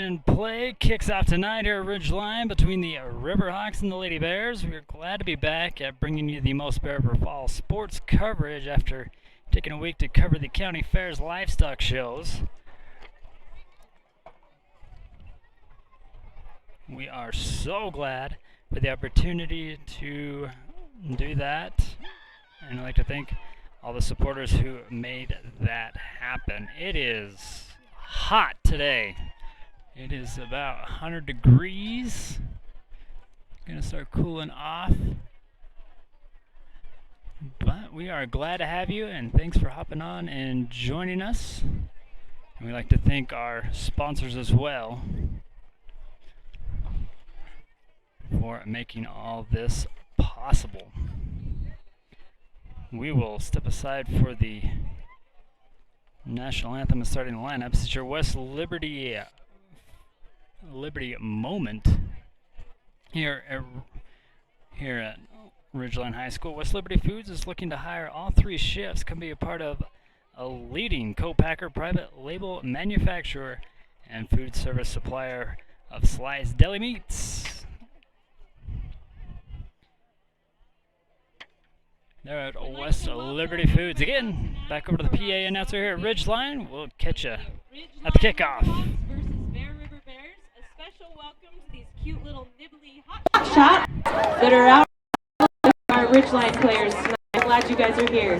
Action play kicks off tonight here at Ridgeline between the River Hawks and the Lady Bears. We're glad to be back at bringing you the most Bear River fall sports coverage after taking a week to cover the county fair's livestock shows. We are so glad for the opportunity to do that, and I'd like to thank all the supporters who made that happen. It is hot today. It is about 100 degrees. Gonna start cooling off. But we are glad to have you, and thanks for hopping on and joining us. And we'd like to thank our sponsors as well for making all this possible. We will step aside for the national anthem and starting the lineups. It's your West Liberty moment here at Ridgeline High School. West Liberty Foods is looking to hire all three shifts. Come be a part of a leading co-packer, private label manufacturer, and food service supplier of sliced deli meats. They're at West Liberty Foods. Again, back over to the PA announcer here at Ridgeline. We'll catch you at the kickoff. Versus Bear River Bears. A special welcome to these cute little nibbly hot shots that are out with our Ridgeline players tonight. I'm glad you guys are here.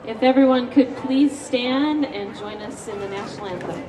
If everyone could please stand and join us in the national anthem.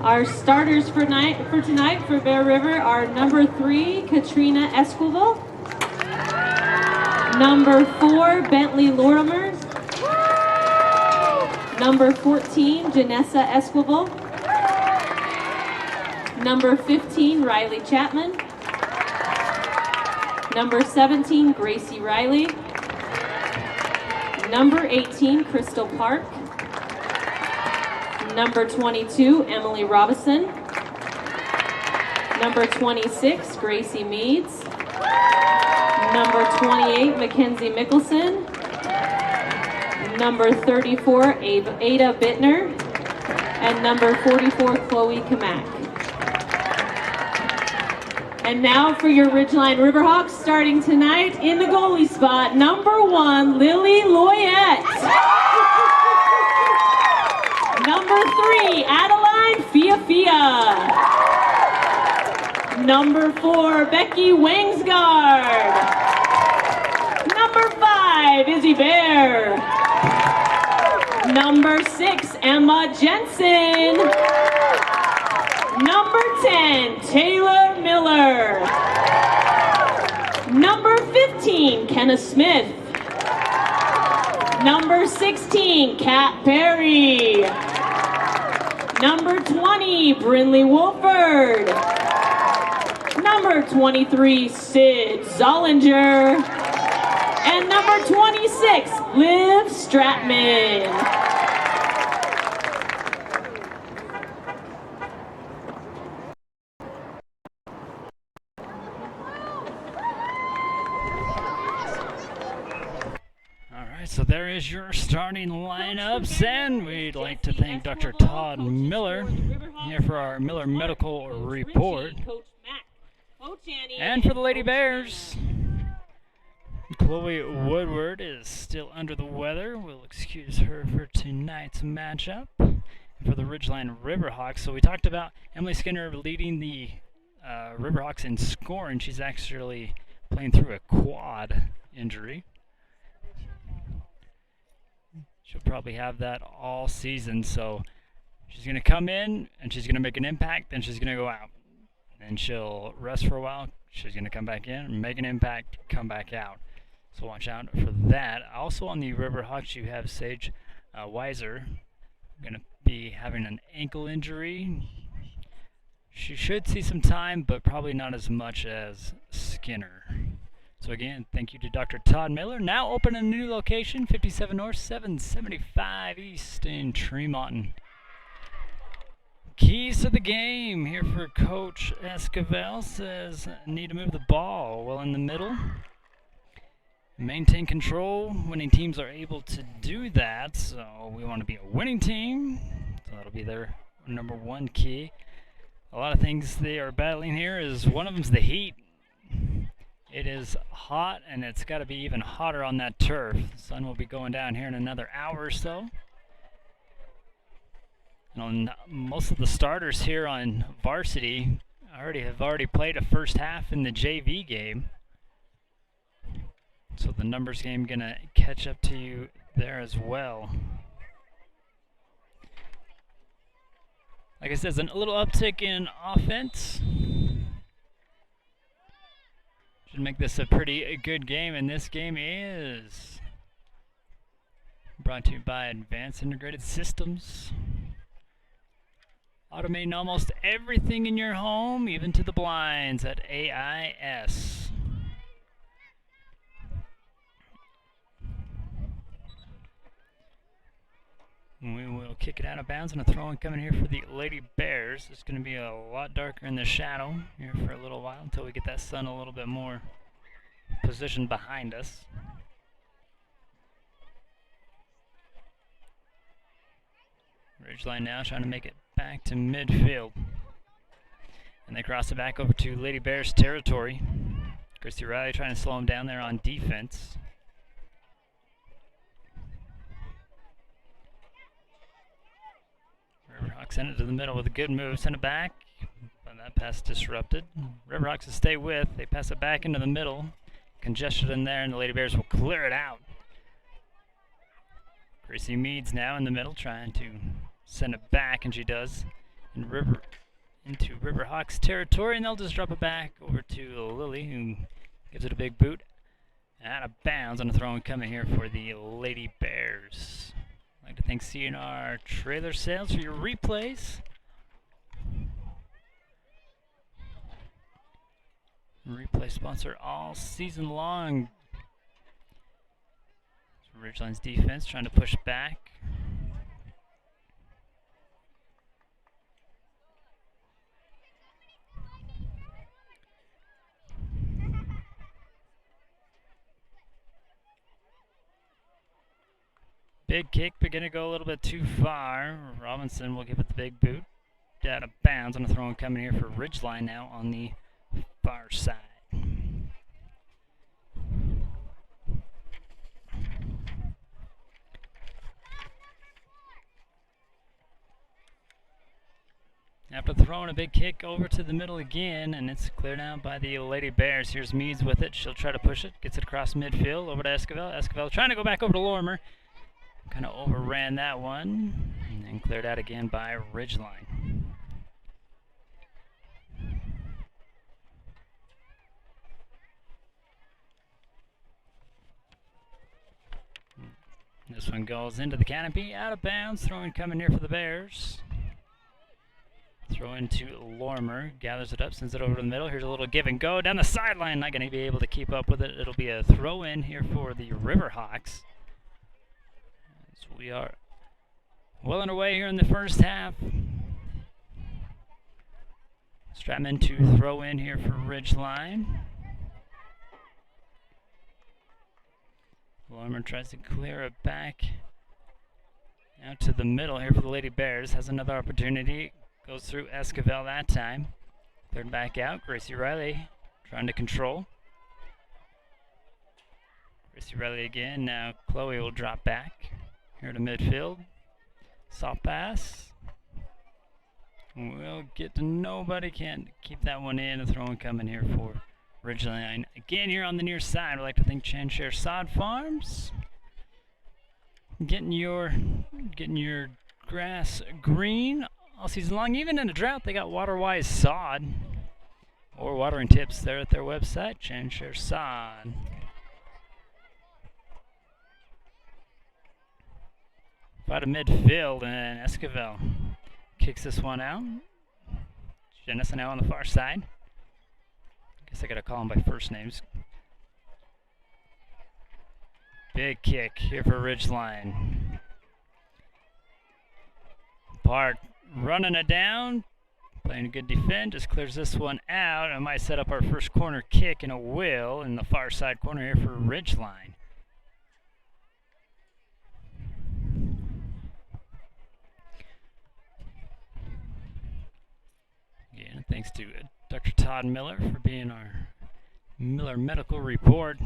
Our starters for tonight for Bear River are number 3, Katrina Esquivel, number 4, Bentley Lorimer, number 14, Janessa Esquivel, number 15, Riley Chapman, number 17, Gracie Riley, number 18, Crystal Park, number 22, Emily Robinson, number 26, Gracie Meads, number 28, Mackenzie Mickelson, number 34, Ada Bittner, and number 44, Chloe Kamak. And now for your Ridgeline Riverhawks starting tonight in the goalie spot, number 1, Lily Loyette. Number 3, Adeline Fiafia. Number 4, Becky Wangsgard. Number 5, Izzy Bear. Number 6, Emma Jensen. Number 10, Taylor Miller. Number 15, Kenna Smith. Number 16, Kat Perry. Number 20, Brinley Wolford. Number 23, Sid Zollinger. And number 26, Liv Stratman. So there is your starting lineups, and we'd like to thank Dr. Todd Miller here for our Miller Medical Report. And for the Lady Bears, Chloe Woodward is still under the weather. We'll excuse her for tonight's matchup. And for the Ridgeline Riverhawks, so we talked about Emily Skinner leading the Riverhawks in scoring. She's actually playing through a quad injury. She'll probably have that all season, so she's going to come in and she's going to make an impact, then she's going to go out. And she'll rest for a while, she's going to come back in, make an impact, come back out. So watch out for that. Also on the Riverhawks, you have Sage Weiser, going to be having an ankle injury. She should see some time, but probably not as much as Skinner. So again, thank you to Dr. Todd Miller. Now open a new location, 57 North, 775 East in Tremont. Keys to the game here for Coach Esquivel says, need to move the ball well in the middle. Maintain control. Winning teams are able to do that, so we want to be a winning team. So that'll be their number 1 key. A lot of things they are battling here is one of them's the heat. It is hot, and it's got to be even hotter on that turf. The sun will be going down here in another hour or so. And on most of the starters here on varsity have already played a first half in the JV game. So the numbers game gonna catch up to you there as well. Like I said, a little uptick in offense. Should make this a pretty good game, and this game is brought to you by Advanced Integrated Systems. Automating almost everything in your home, even to the blinds at AIS. We will kick it out of bounds, and a throw-in coming here for the Lady Bears. It's going to be a lot darker in the shadow here for a little while until we get that sun a little bit more positioned behind us. Ridgeline now trying to make it back to midfield. And they cross it back over to Lady Bears territory. Christy Riley trying to slow him down there on defense. Riverhawks send it to the middle with a good move, send it back, but that pass disrupted. Riverhawks to stay with, they pass it back into the middle, congested in there, and the Lady Bears will clear it out. Gracie Meads now in the middle, trying to send it back, and she does, into Riverhawks territory, and they'll just drop it back over to Lily, who gives it a big boot. Out of bounds on the throw-in coming here for the Lady Bears. I'd like to thank CNR Trailer Sales for your replays. Replay sponsor all season long. Ridgeline's defense trying to push back. Big kick, but gonna go a little bit too far. Robinson will give it the big boot. Out of bounds on the throw-in coming here for Ridgeline now on the far far side. After throwing a big kick over to the middle again, and it's cleared out by the Lady Bears. Here's Meads with it. She'll try to push it. Gets it across midfield over to Esquivel. Esquivel trying to go back over to Lorimer. Kind of overran that one. And then cleared out again by Ridgeline. This one goes into the canopy, out of bounds. Throwing coming here for the Bears. Throw into Lorimer, gathers it up, sends it over to the middle. Here's a little give and go down the sideline. Not going to be able to keep up with it. It'll be a throw in here for the Riverhawks. So we are well underway here in the first half. Stratman to throw in here for Ridgeline. Lorimer tries to clear it back out to the middle here for the Lady Bears. Has another opportunity. Goes through Esquivel that time. Third back out. Gracie Riley trying to control. Gracie Riley again. Now Chloe will drop back here to midfield. Soft pass. We'll get to nobody. Can't keep that one in. A throw in coming here for Ridgeline. Again here on the near side. I'd like to thank Chanshare Sod Farms. Getting your grass green all season long. Even in a drought, they got water-wise sod or watering tips there at their website, Chanshare Sod. Out of midfield, and Esquivel kicks this one out. Janessa now on the far side. Guess I gotta call them by first names. Big kick here for Ridgeline. Park running it down, playing a good defend, just clears this one out, and might set up our first corner kick, and it will in the far side corner here for Ridgeline. Again, thanks to Dr. Todd Miller for being our Miller Medical Report.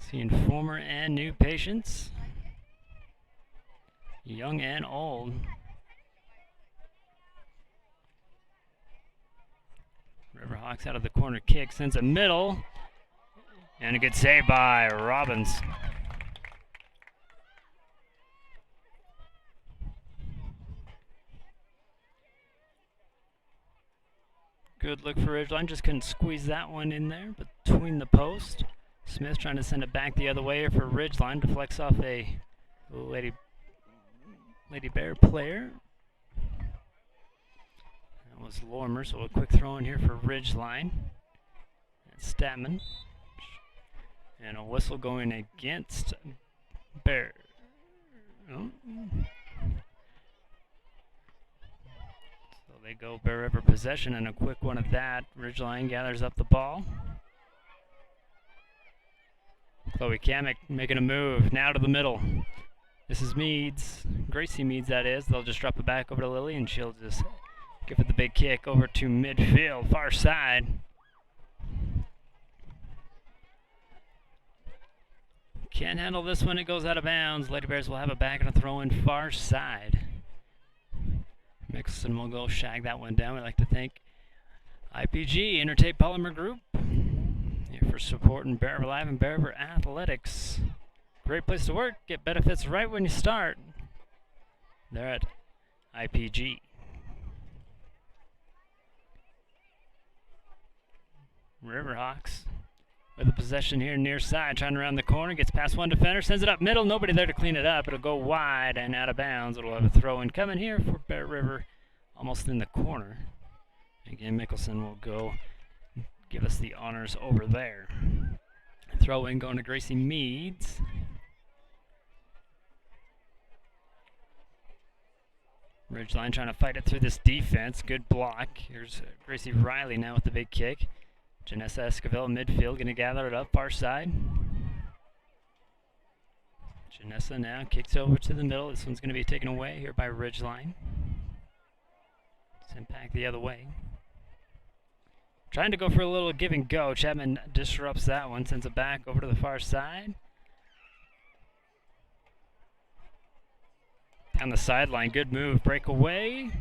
Seeing former and new patients, young and old. Riverhawks out of the corner kick, sends a middle, and a good save by Robbins. Good look for Ridgeline, just couldn't squeeze that one in there between the post. Smith trying to send it back the other way for Ridgeline, deflects off a Lady Bear player. That was Lorimer, so a quick throw in here for Ridgeline. That's Statman. And a whistle going against Bear. Oh. So they go Bear River possession, and a quick one of that. Ridgeline gathers up the ball. Chloe Kamek making a move now to the middle. This is Meads, Gracie Meads that is. They'll just drop it back over to Lily, and she'll just give it the big kick over to midfield, far side. Can't handle this one, it goes out of bounds. Lady Bears will have it back and a throw in far side. Mixon will go shag that one down. We'd like to thank IPG, Intertape Polymer Group, here for supporting Bear River Live and Bear River Athletics. Great place to work. Get benefits right when you start. They're at IPG. Riverhawks with the possession here near side, trying around the corner, gets past one defender, sends it up middle, nobody there to clean it up. It'll go wide and out of bounds. It'll have a throw in coming here for Bear River, almost in the corner. Again, Mickelson will go give us the honors over there. Throw in going to Gracie Meads. Ridgeline trying to fight it through this defense. Good block. Here's Gracie Riley now with the big kick. Janessa Esquivel midfield, going to gather it up far side. Janessa now kicks over to the middle. This one's going to be taken away here by Ridgeline. Sent back the other way. Trying to go for a little give and go. Chapman disrupts that one, sends it back over to the far side. Down the sideline, good move, breakaway.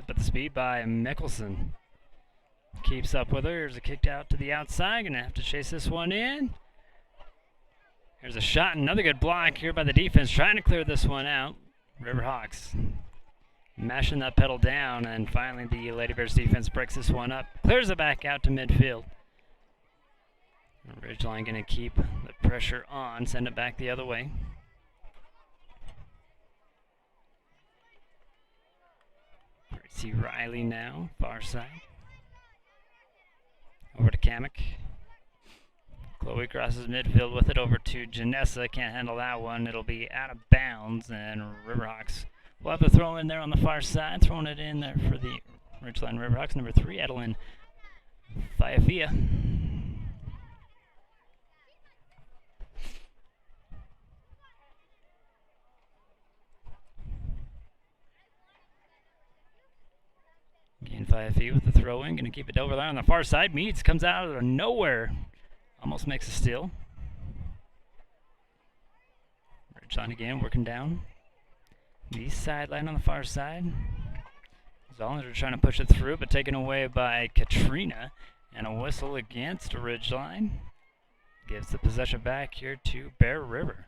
But the speed by Mickelson. Keeps up with her. Here's a kick out to the outside. Gonna have to chase this one in. Here's a shot. Another good block here by the defense. Trying to clear this one out. Riverhawks mashing that pedal down, and finally the Lady Bears defense breaks this one up. Clears it back out to midfield. Ridgeline gonna keep the pressure on. Send it back the other way. See Riley now, far side. Over to Kamek. Chloe crosses midfield with it over to Janessa. Can't handle that one. It'll be out of bounds, and Riverhawks will have to throw in there on the far side. Throwing it in there for the Ridgeline Riverhawks. Number 3, Adeline Fiafia. Again, Fiafia with the throw in. Going to keep it over there on the far side. Meads comes out of nowhere. Almost makes a steal. Ridgeline again working down the sideline on the far side. Zollinger trying to push it through, but taken away by Katrina. And a whistle against Ridgeline. Gives the possession back here to Bear River.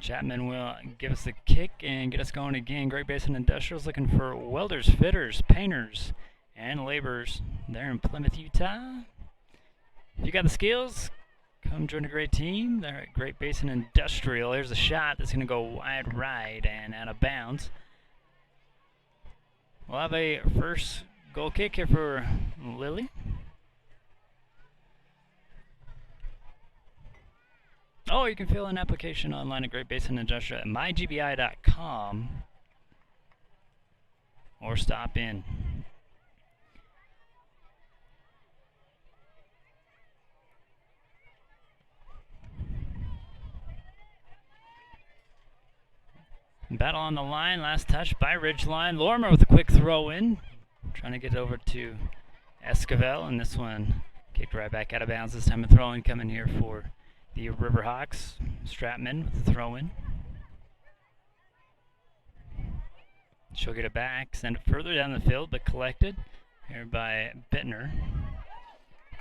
Chapman will give us the kick and get us going again. Great Basin Industrials looking for welders, fitters, painters, and laborers there in Plymouth, Utah. If you got the skills, come join a great team. They're at Great Basin Industrial. Here's a shot that's going to go wide right and out of bounds. We'll have a first goal kick here for Lily. Oh, you can fill an application online at Great Basin Industrial at mygbi.com or stop in. Battle on the line, last touch by Ridgeline. Lorimer with a quick throw in, trying to get it over to Esquivel, and this one kicked right back out of bounds. This time a throw in coming here for the Riverhawks. Stratman with the throw in. She'll get it back, send it further down the field, but collected here by Bittner.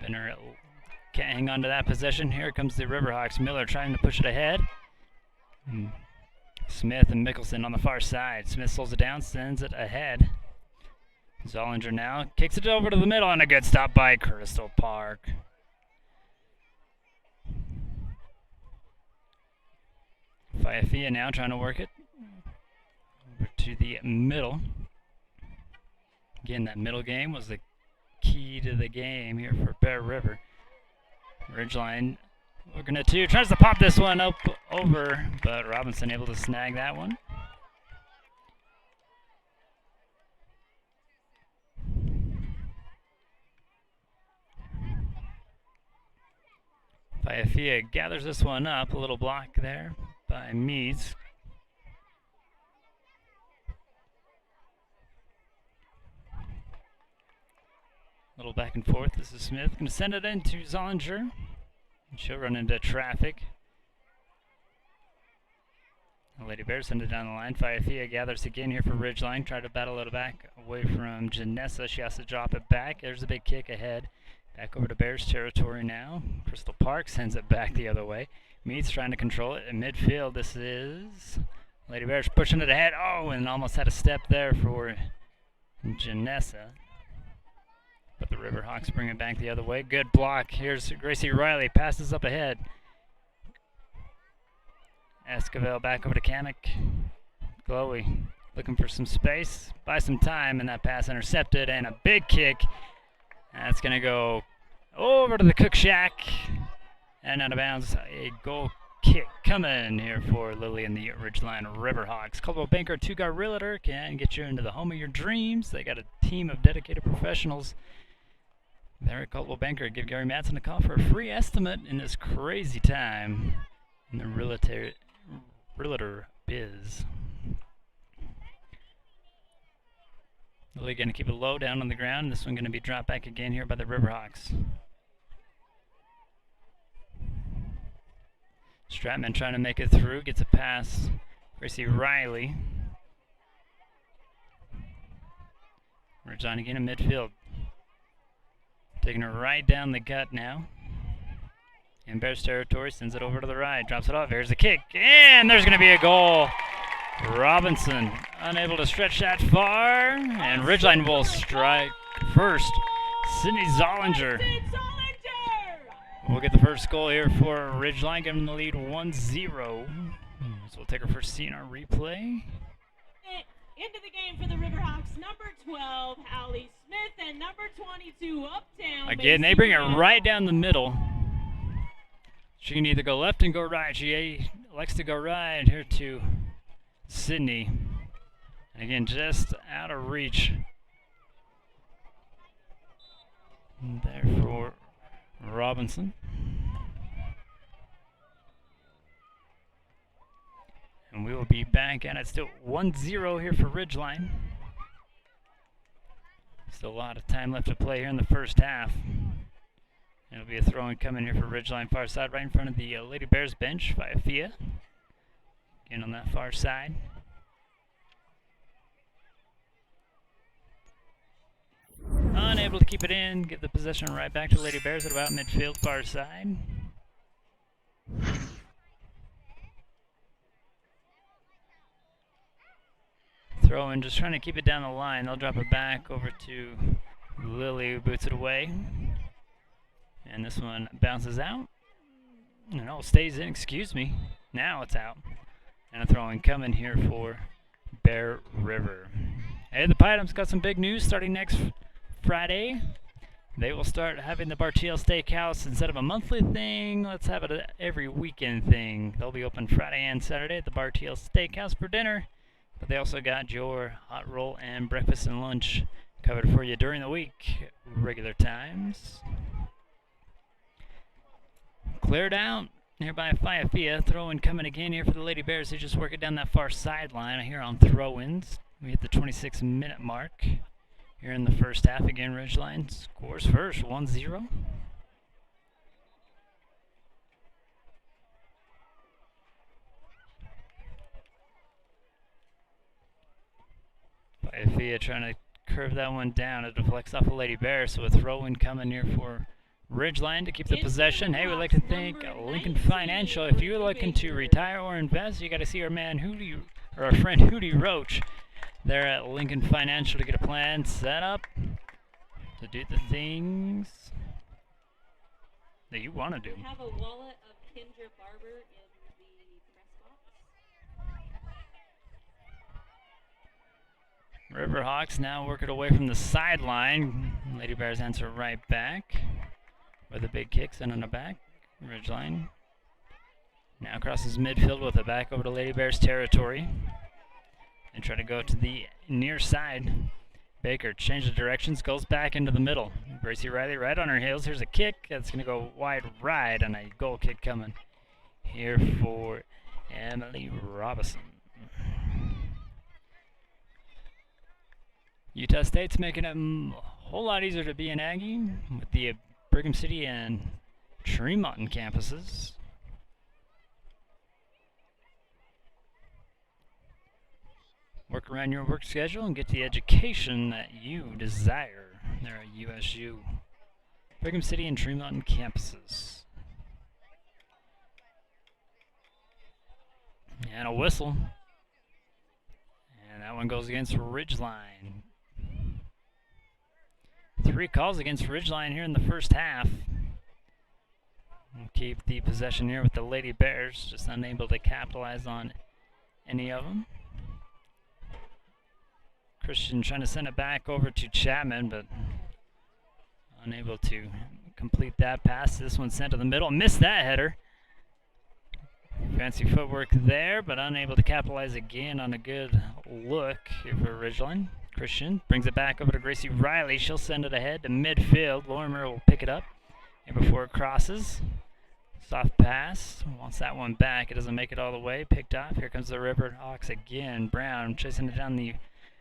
Bittner can't hang on to that possession. Here comes the Riverhawks. Miller trying to push it ahead. Smith and Mickelson on the far side. Smith slows it down, sends it ahead. Zollinger now kicks it over to the middle, and a good stop by Crystal Park. Fiafia now trying to work it over to the middle. Again, that middle game was the key to the game here for Bear River. Ridgeline looking at 2, tries to pop this one up over, but Robinson able to snag that one. Fiafia gathers this one up, a little block there by Meads. Little back and forth. This is Smith. Going to send it into Zollinger. She'll run into traffic. The Lady Bears send it down the line. Fiafia gathers again here for Ridgeline. Try to battle it back away from Janessa. She has to drop it back. There's a big kick ahead. Back over to Bears territory now. Crystal Park sends it back the other way. Meads trying to control it in midfield. This is Lady Bears pushing it ahead. Oh, and almost had a step there for Janessa. But the Riverhawks bring it back the other way. Good block. Here's Gracie Riley. Passes up ahead. Esquivel back over to Kamek. Chloe looking for some space. Buy some time, and that pass intercepted. And a big kick. That's going to go over to the Cook Shack. And out of bounds. A goal kick coming here for Lily and the Ridgeline Riverhawks. Caldwell Banker, two-guy realtor, can get you into the home of your dreams. They got a team of dedicated professionals there at Caldwell Banker. Give Gary Madsen a call for a free estimate in this crazy time in the realtor biz. Really going to keep it low down on the ground. This one going to be dropped back again here by the Riverhawks. Stratman trying to make it through. Gets a pass. Gracie Riley. Ridgeline again in midfield. Taking it right down the gut now. In Bears territory, sends it over to the right. Drops it off. Here's the kick. And there's going to be a goal. Robinson unable to stretch that far, and Ridgeline will strike first. Sydney Zollinger will get the first goal here for Ridgeline, giving them the lead 1-0. So we'll take our first seat in our replay. Into the game for the Riverhawks, number 12, Hallie Smith, and number 22, Uptown. Again, they bring it right down the middle. She can either go left and go right. She likes to go right here to Sydney. And again, just out of reach there for Robinson. And we will be back at it. Still 1-0 here for Ridgeline. Still a lot of time left to play here in the first half. It'll be a throw-in coming here for Ridgeline, far side, right in front of the Lady Bears bench by Afia. Again on that far side. Unable to keep it in, give the possession right back to Lady Bears at about midfield, far side. Throw in, just trying to keep it down the line. They'll drop it back over to Lily, who boots it away. And this one bounces out. No, stays in, excuse me. Now it's out. And a throw in coming here for Bear River. Hey, the Piedom's got some big news starting next Friday. They will start having the Bartiel Steakhouse instead of a monthly thing. Let's have it an every weekend thing. They'll be open Friday and Saturday at the Bartiel Steakhouse for dinner. But they also got your hot roll and breakfast and lunch covered for you during the week. Regular times. Cleared out here by Fiafia. Throw-in coming again here for the Lady Bears. They just work it down that far sideline here on throw-ins. We hit the 26-minute mark here in the first half. Again, Ridgeline scores first, 1-0. Fiafia trying to curve that one down. It deflects off the Lady Bears, so a throw-in coming here for Ridgeline to keep the possession. Hey, we'd like to thank Lincoln Financial. If you're looking to retire or invest, you got to see our man Hootie, or our friend Hootie Roach. They're at Lincoln Financial to get a plan set up to do the things that you want to do. We have a wallet of Kinder Barber in the press box. Riverhawks now work it away from the sideline. Lady Bears answer right back with a big kick sent on the back. Ridgeline now crosses midfield with it back over to Lady Bears territory. And try to go to the near side. Baker changes directions, goes back into the middle. Gracie Riley right on her heels. Here's a kick that's going to go wide right, and a goal kick coming here for Emily Robinson. Utah State's making it a whole lot easier to be an Aggie with the Brigham City and Tremont campuses. Work around your work schedule and get the education that you desire. There at USU. Brigham City and Tremont campuses. And a whistle. And that one goes against Ridgeline. 3 calls against Ridgeline here in the first half. We'll keep the possession here with the Lady Bears, just unable to capitalize on any of them. Christian trying to send it back over to Chapman, but unable to complete that pass. This one sent to the middle. Missed that header. Fancy footwork there, but unable to capitalize again on a good look here for Ridgeline. Christian brings it back over to Gracie Riley. She'll send it ahead to midfield. Lorimer will pick it up and before it crosses. Soft pass. Wants that one back. It doesn't make it all the way. Picked off. Here comes the Riverhawks again. Brown chasing it down the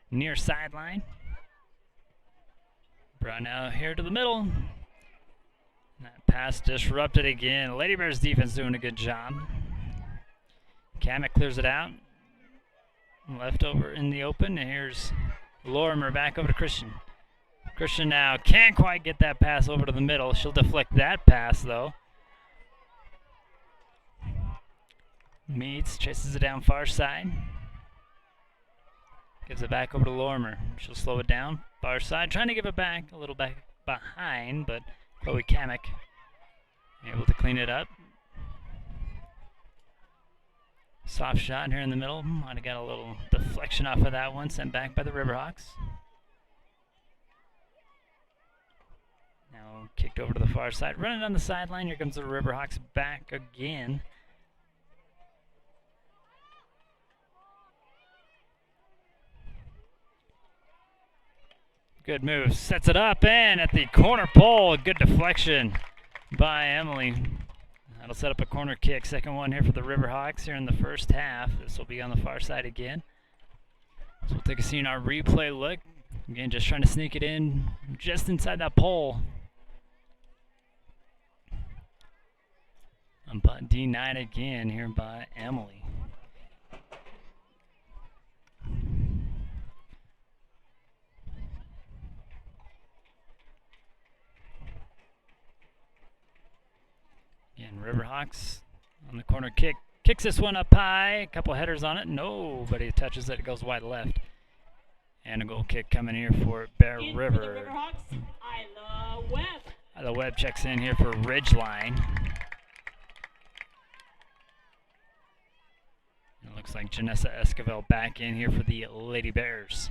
near sideline. Brought now here to the middle. That pass disrupted again. Lady Bears defense doing a good job. Kamek clears it out. Left over in the open. And here's Lorimer back over to Christian. Christian now can't quite get that pass over to the middle. She'll deflect that pass though. Meads chases it down far side. Gives it back over to Lorimer. She'll slow it down. Far side, trying to give it back, a little back behind, but Chloe Kamek able to clean it up. Soft shot here in the middle. Might have got a little deflection off of that one, sent back by the Riverhawks. Now kicked over to the far side. Running on the sideline. Here comes the Riverhawks back again. Good move, sets it up, and at the corner pole, good deflection by Emily. That'll set up a corner kick. Second one here for the Riverhawks here in the first half. This will be on the far side again. So we'll take a CNR replay look. Again, just trying to sneak it in just inside that pole. But D9 again here by Emily. Again, Riverhawks on the corner kick. Kicks this one up high. A couple headers on it. Nobody touches it. It goes wide left. And a goal kick coming here for Bear River. For the Riverhawks, Isla Webb. Isla Webb checks in here for Ridgeline. It looks like Janessa Esquivel back in here for the Lady Bears.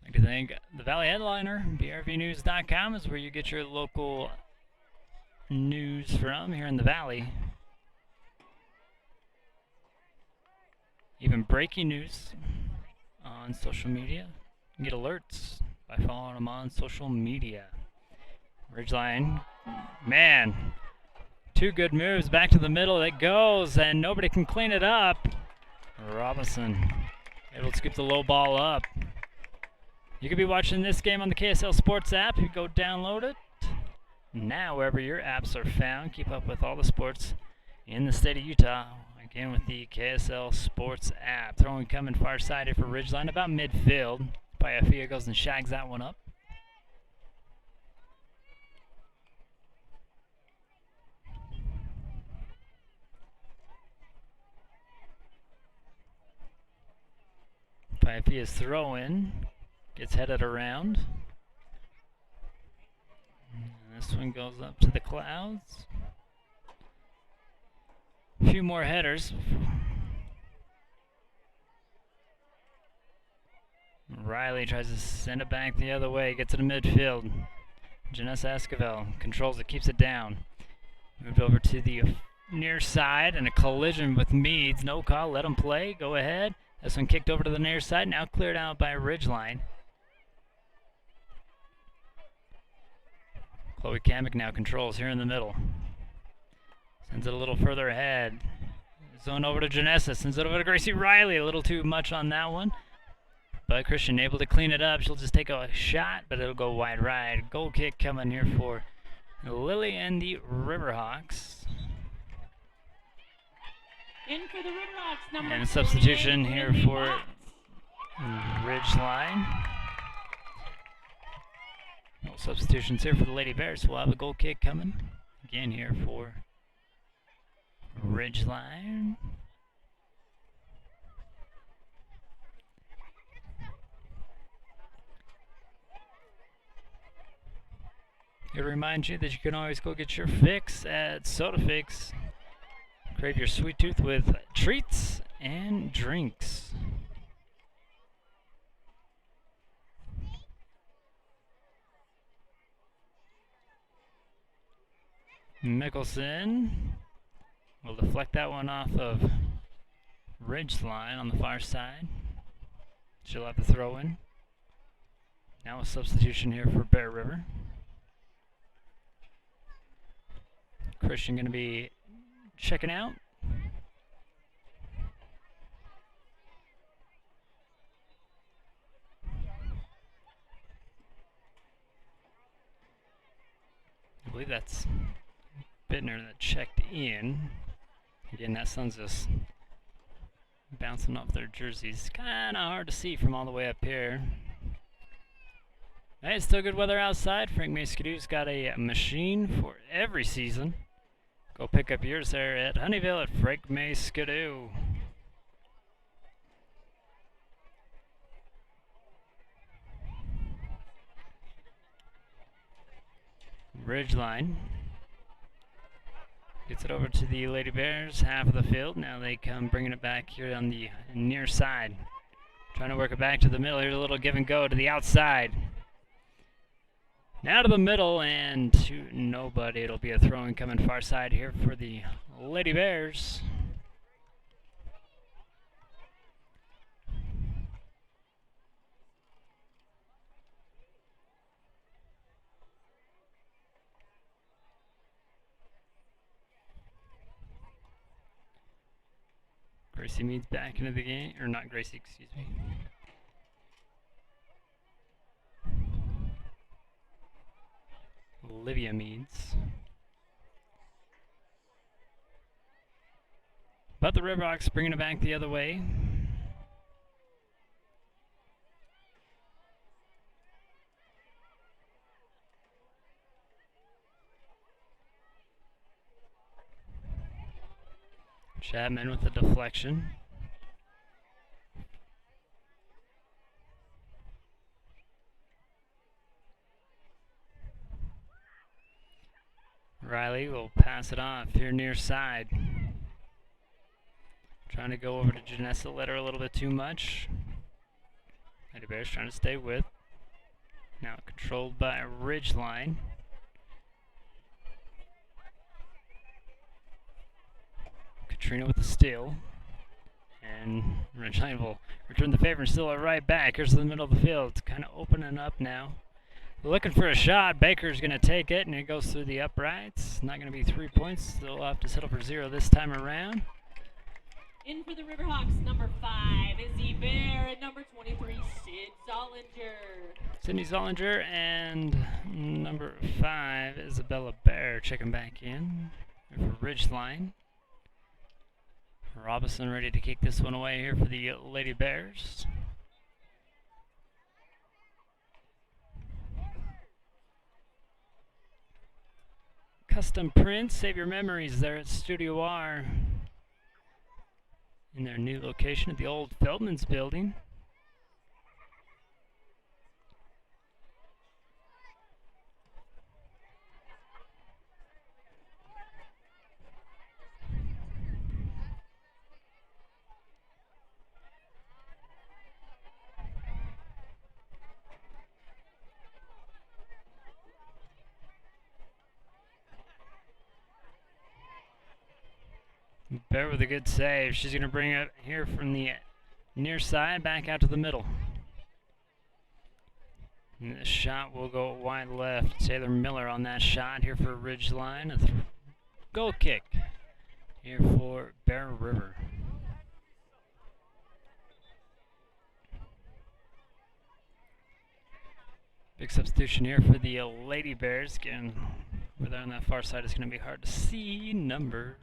I'd like to thank the Valley Headliner, brvnews.com is where you get your local news from here in the Valley. Even breaking news on social media. You get alerts by following them on social media. Ridgeline, man, two good moves back to the middle. It goes, and nobody can clean it up. Robinson able to scoop the low ball up. You could be watching this game on the KSL Sports app. You go download it. Now, wherever your apps are found, keep up with all the sports in the state of Utah. Again, with the KSL Sports app. Throwing coming far side here for Ridgeline, about midfield. Paiafia goes and shags that one up. Paiafia's throw in. Gets headed around. And this one goes up to the clouds. A few more headers. Riley tries to send it back the other way. Gets it to midfield. Janessa Esquivel controls it, keeps it down. Moved over to the near side and a collision with Meads. No call, let him play. Go ahead. This one kicked over to the near side. Now cleared out by Ridgeline. Chloe Kamek now controls here in the middle. Sends it a little further ahead. Zone over to Janessa. Sends it over to Gracie Riley. A little too much on that one. But Christian able to clean it up. She'll just take a shot, but it'll go wide right. Goal kick coming here for Lily and the Riverhawks. In for the Riverhawks, number And a substitution here Lily for Watts. Ridgeline. No substitutions here for the Lady Bears. We'll have a goal kick coming. Again here for Ridgeline. It reminds you that you can always go get your fix at Soda Fix. Crave your sweet tooth with treats and drinks. Mickelson will deflect that one off of Ridgeline on the far side. She'll have to throw in. Now a substitution here for Bear River. Christian going to be checking out. believe that's Bittner that checked in. Again, that sun's just bouncing off their jerseys. Kind of hard to see from all the way up here. Hey, it's still good weather outside. Frank May Skidoo's got a machine for every season. Go pick up yours there at Honeyville at Frank May Skidoo. Ridgeline gets it over to the Lady Bears, half of the field. Now they come bringing it back here on the near side. Trying to work it back to the middle. Here's a little give and go to the outside. Now to the middle and to nobody. It'll be a throw-in coming far side here for the Lady Bears. Gracie Mead's back into the game, or not Gracie, excuse me. Olivia Meads. But the Riverhawks bringing it back the other way. Chapman with the deflection. Riley will pass it off here near side. Trying to go over to Janessa, let her a little bit too much. Lady Bears trying to stay with. Now controlled by Ridgeline. Katrina with the steal. And Ridgeline will return the favor and steal it right back. Here's the middle of the field. It's kind of opening up now. Looking for a shot. Baker's going to take it, and it goes through the uprights. Not going to be 3 points. They'll have to settle for 0 this time around. In for the Riverhawks, number 5, Izzy Bear, and number 23, Sid Zollinger. Sydney Zollinger and number 5, Isabella Bear, checking back in for Ridgeline. Robinson ready to kick this one away here for the Lady Bears. Custom prints, save your memories there at Studio R in their new location at the old Feldman's building. Bear with a good save. She's going to bring it here from the near side back out to the middle. And the shot will go wide left. Taylor Miller on that shot here for Ridgeline. A goal kick here for Bear River. Big substitution here for the Lady Bears. Again, over there on that far side, it's going to be hard to see numbers.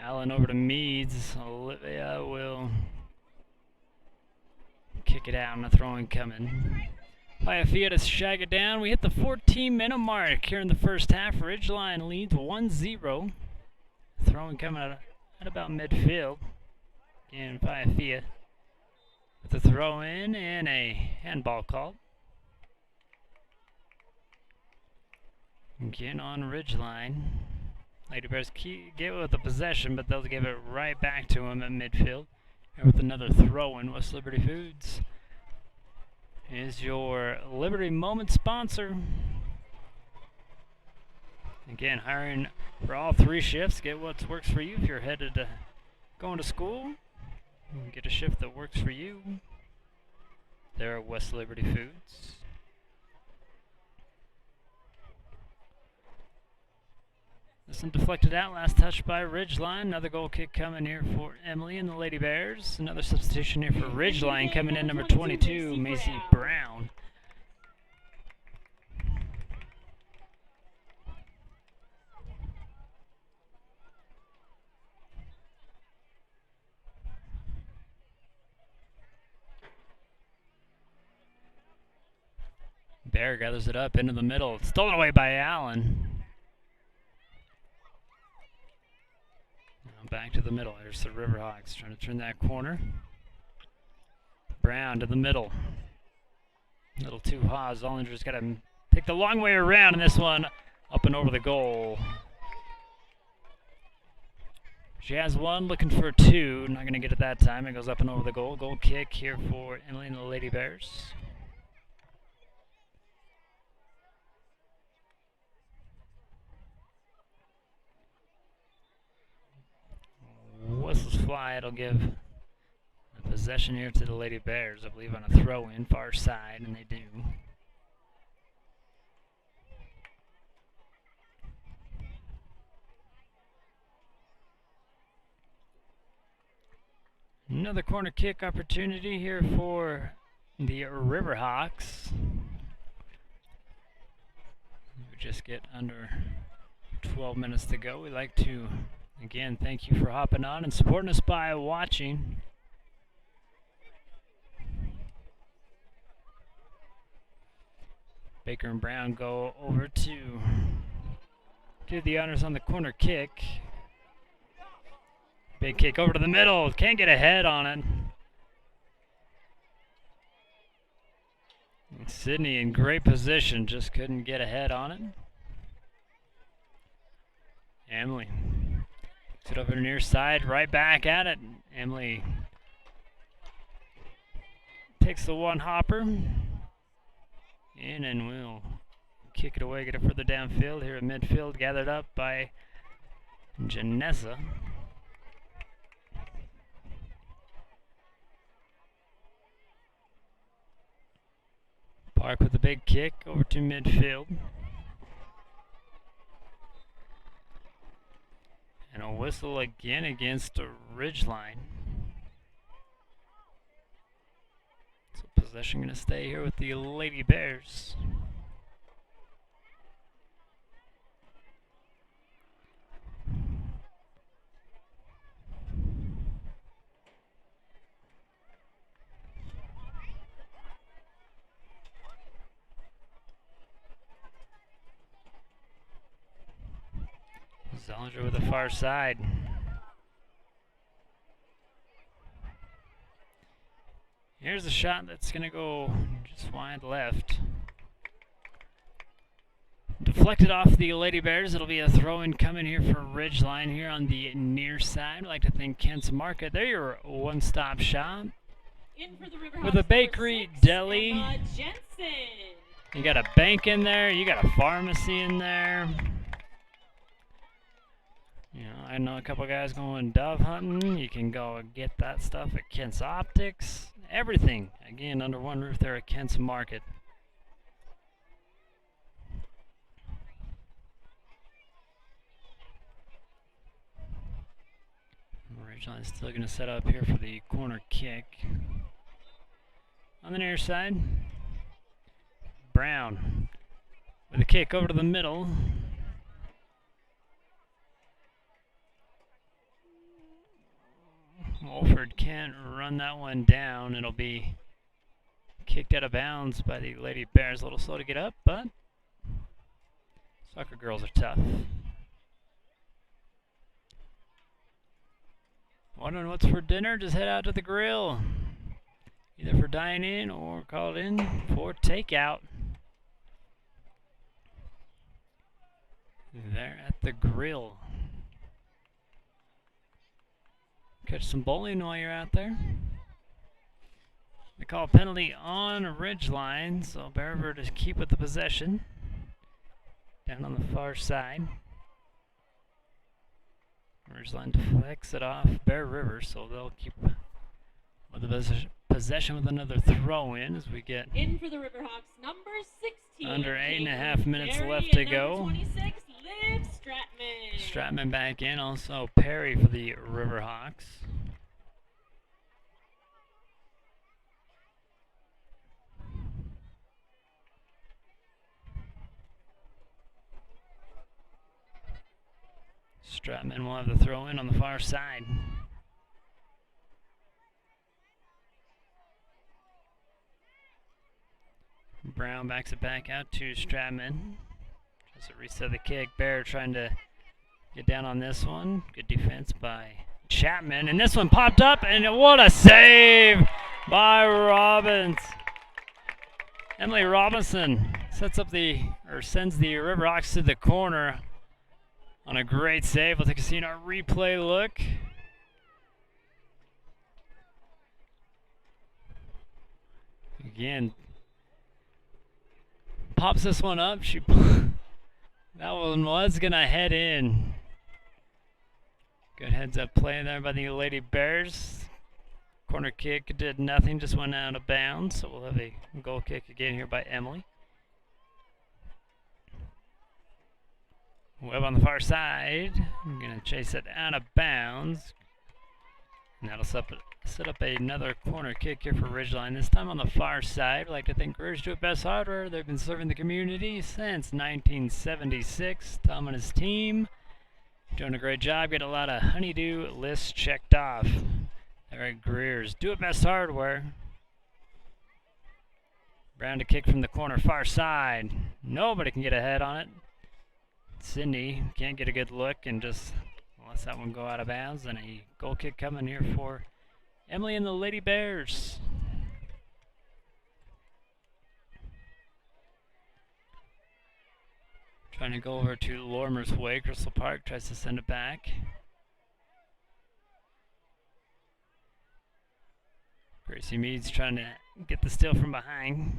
Allen over to Meads. Olivia will kick it out and a throw-in coming. Paiafia to shag it down. We hit the 14-minute mark here in the first half. Ridgeline leads 1-0. Throw-in coming at about midfield. Again, Paiafia with the throw-in and a handball call. Again on Ridgeline. Lady Bears get with the possession, but they'll give it right back to him at midfield. And with another throw-in, West Liberty Foods is your Liberty Moment sponsor. Again, hiring for all 3 shifts. Get what works for you if you're headed to going to school. Get a shift that works for you. There at West Liberty Foods. This one deflected out, last touch by Ridgeline. Another goal kick coming here for Emily and the Lady Bears. Another substitution here for Ridgeline coming in, number 22, Macy Brown. Bear gathers it up into the middle. Stolen away by Allen. Now back to the middle. Here's the Riverhawks trying to turn that corner. Brown to the middle. A little too hot. Zollinger's got to take the long way around in this one. Up and over the goal. She has one, looking for two. Not going to get it that time. It goes up and over the goal. Goal kick here for Emily and the Lady Bears. Whistles fly. It'll give a possession here to the Lady Bears, I believe, on a throw-in, far side, and they do. Another corner kick opportunity here for the Riverhawks. We just get under 12 minutes to go. We'd like to, again, thank you for hopping on and supporting us by watching. Baker and Brown go over to do the honors on the corner kick. Big kick over to the middle. Can't get a head on it. And Sydney in great position. Just couldn't get a head on it. Emily. Gets it over to the near side. Right back at it. Emily takes the one hopper. In and will kick it away. Get it further downfield. Here at midfield. Gathered up by Janessa. Park with a big kick over to midfield. And a whistle again against a Ridgeline. So possession going to stay here with the Lady Bears. Zollinger with the far side. Here's a shot that's going to go just wide left. Deflected off the Lady Bears. It'll be a throw-in coming here for Ridgeline here on the near side. I'd like to thank Kent's Market. They're your one-stop shop. In for the With a bakery, deli. You got a bank in there. You got a pharmacy in there. You know, I know a couple guys going dove hunting. You can go get that stuff at Kent's Optics. Everything, again, under one roof there at Kent's Market. Ridgeline's still going to set up here for the corner kick. On the near side, Brown with a kick over to the middle. Wolford can't run that one down. It'll be kicked out of bounds by the Lady Bears. A little slow to get up, but soccer girls are tough. Wondering what's for dinner? Just head out to the grill. Either for dine-in or call it in for takeout. There at the grill. Catch some bowling while you're out there. They call a penalty on Ridgeline, so Bear River to keep with the possession. Down on the far side. Ridgeline deflects it off Bear River, so they'll keep with the possession with another throw-in as we get in for the Riverhawks, number 16. under 8.5 minutes Perry, left to and go. number 26, Liv Stratman. Stratman back in, also Perry for the Riverhawks. Stratman will have the throw in on the far side. Brown backs it back out to Stratman. Tries to reset the kick. Bear trying to get down on this one. Good defense by Chapman. And this one popped up, and what a save by Robbins. Emily Robinson sends the Riverhawks to the corner on a great save. We'll take a see in our replay look. Again, pops this one up. That one was gonna head in. Good heads up play there by the Lady Bears. Corner kick did nothing, just went out of bounds. So we'll have a goal kick again here by Emily. Webb on the far side. I'm gonna chase it out of bounds. And that'll set up another corner kick here for Ridgeline. This time on the far side. I'd like to thank Ridge Do It Best Hardware. They've been serving the community since 1976. Tom and his team doing a great job. Getting a lot of honeydew lists checked off. They're at Greer's Do It Best Hardware. Brown to kick from the corner far side. Nobody can get a head on it. Sydney can't get a good look and just lets that one go out of bounds. And a goal kick coming here for Emily and the Lady Bears. Trying to go over to Lorimer's Way. Crystal Park tries to send it back. Gracie Meads trying to get the steal from behind.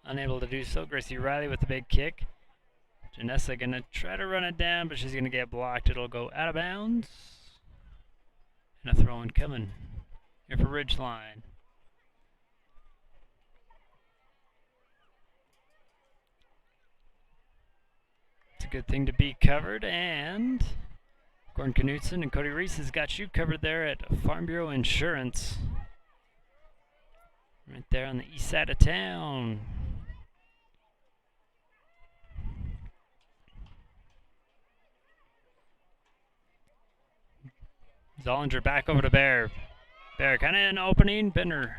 Unable to do so. Gracie Riley with the big kick. Janessa gonna try to run it down, but she's gonna get blocked. It'll go out of bounds. And a throw-in coming here for Ridgeline. It's a good thing to be covered, and Gordon Knutson and Cody Reese has got you covered there at Farm Bureau Insurance. Right there on the east side of town. Zollinger back over to Bear. Bear kind of in opening. Bender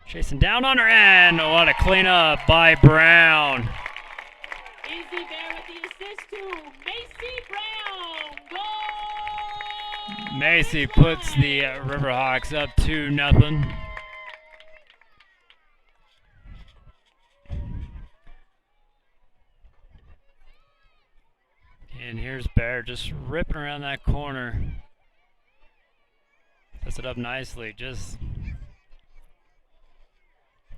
chasing down on her, and what a cleanup by Brown. Easy Bear with the assist to Macy Brown. Goal! Macy puts the Riverhawks up 2-0. And here's Bear just ripping around that corner. Sets it up nicely. Just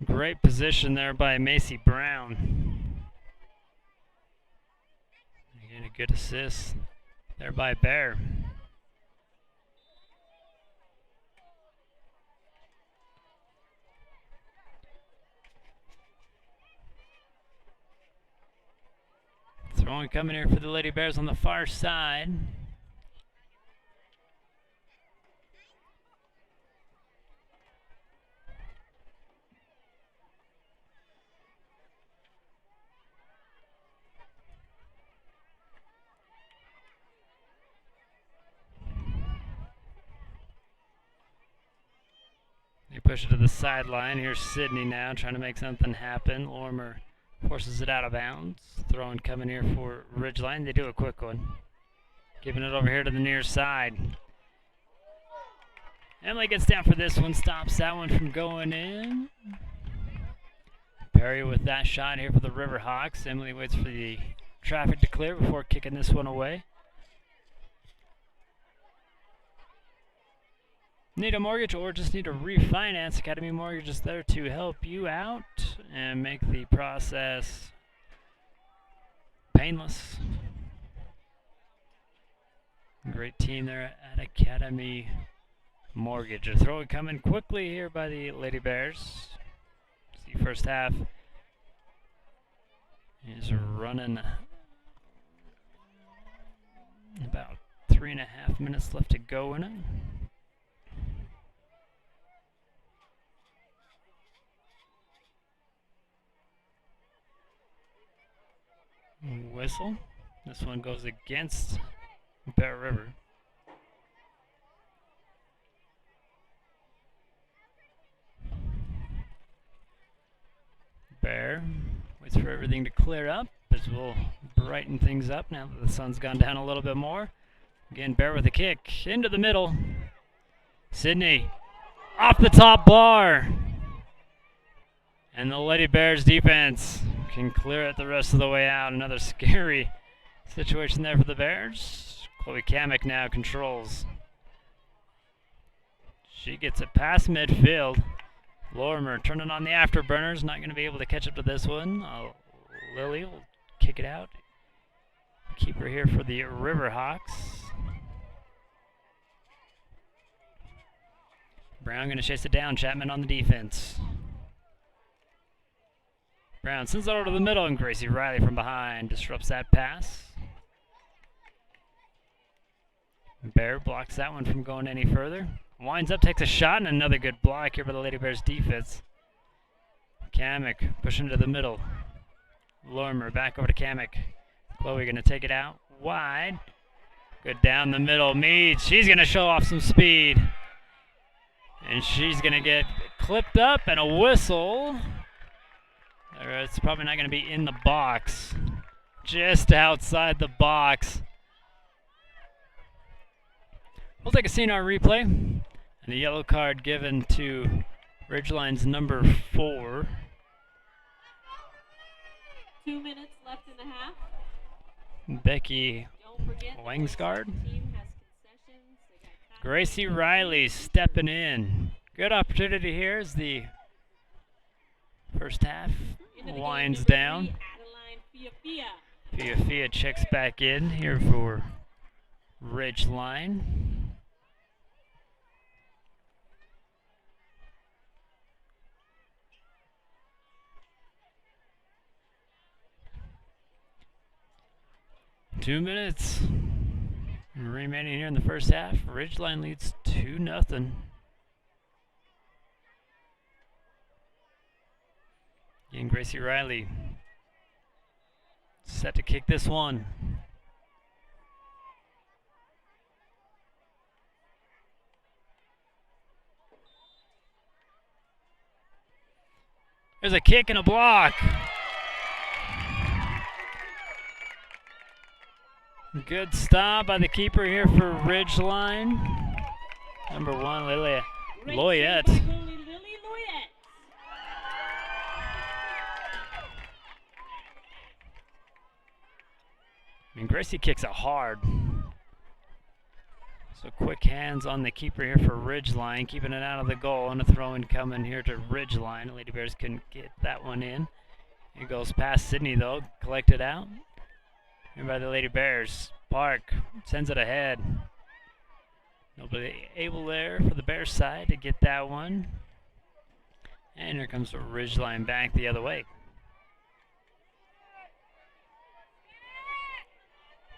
great position there by Macy Brown. Again, a good assist there by Bear. Throwing coming here for the Lady Bears on the far side. They push it to the sideline. Here's Sydney now trying to make something happen. Lorimer forces it out of bounds. Throwing coming here for Ridgeline. They do a quick one. Giving it over here to the near side. Emily gets down for this one. Stops that one from going in. Perry with that shot here for the Riverhawks. Emily waits for the traffic to clear before kicking this one away. Need a mortgage or just need to refinance? Academy Mortgage is there to help you out and make the process painless. Great team there at Academy Mortgage. A throw coming quickly here by the Lady Bears. The first half is running about 3.5 minutes left to go in it. Whistle. This one goes against Bear River. Bear waits for everything to clear up as we'll brighten things up now that the sun's gone down a little bit more. Again, Bear with a kick into the middle. Sydney off the top bar. And the Lady Bears defense can clear it the rest of the way out. Another scary situation there for the Bears. Chloe Kamek now controls. She gets it past midfield. Lorimer turning on the afterburners, not going to be able to catch up to this one. Lily will kick it out. Keeper here for the Riverhawks. Brown going to chase it down. Chapman on the defense. Brown sends it over to the middle, and Gracie Riley from behind disrupts that pass. Bear blocks that one from going any further. Winds up, takes a shot, and another good block here by the Lady Bears defense. Kamek pushing to the middle. Lorimer back over to Kamek. Chloe going to take it out wide. Good down the middle. Mead, she's going to show off some speed. And she's going to get clipped up and a whistle. It's probably not going to be in the box. Just outside the box. We'll take a CNR replay. And a yellow card given to Ridgeline's number 4. 2 minutes left in the half. Becky Wangsgard. Gracie Riley stepping in. Good opportunity here as the first half winds down. Fia checks back in here for Ridgeline. Two minutes remaining here in the first half. Ridgeline leads 2-0. Again, Gracie Riley set to kick this one. There's a kick and a block. Good stop by the keeper here for Ridgeline. Number 1, Lily Loyette. I mean, Gracie kicks it hard. So quick hands on the keeper here for Ridgeline, keeping it out of the goal, and a throw-in coming here to Ridgeline. Lady Bears couldn't get that one in. It goes past Sydney though, collected out. Here by the Lady Bears. Park sends it ahead. Nobody able there for the Bears side to get that one. And here comes the Ridgeline back the other way.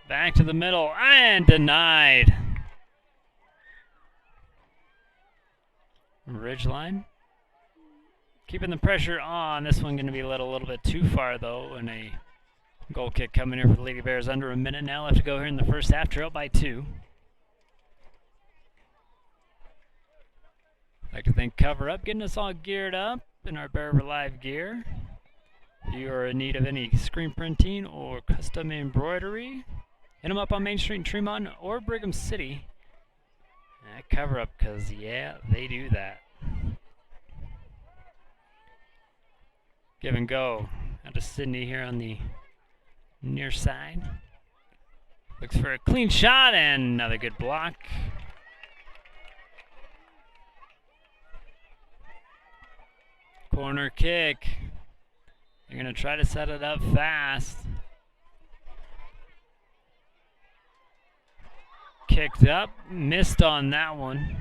Back to the middle and denied. Ridgeline keeping the pressure on. This one going to be led a little bit too far though, and a goal kick coming here for the Lady Bears. Under a minute now left to go here in the first half. Trailed by 2. Like to thank Cover Up, getting us all geared up in our Bear Live gear. If you are in need of any screen printing or custom embroidery, hit them up on Main Street in Tremont or Brigham City. Cover Up, because yeah, they do that. Give and go out to Sydney here on the near side. Looks for a clean shot and another good block. Corner kick. They're going to try to set it up fast. Kicked up, missed on that one.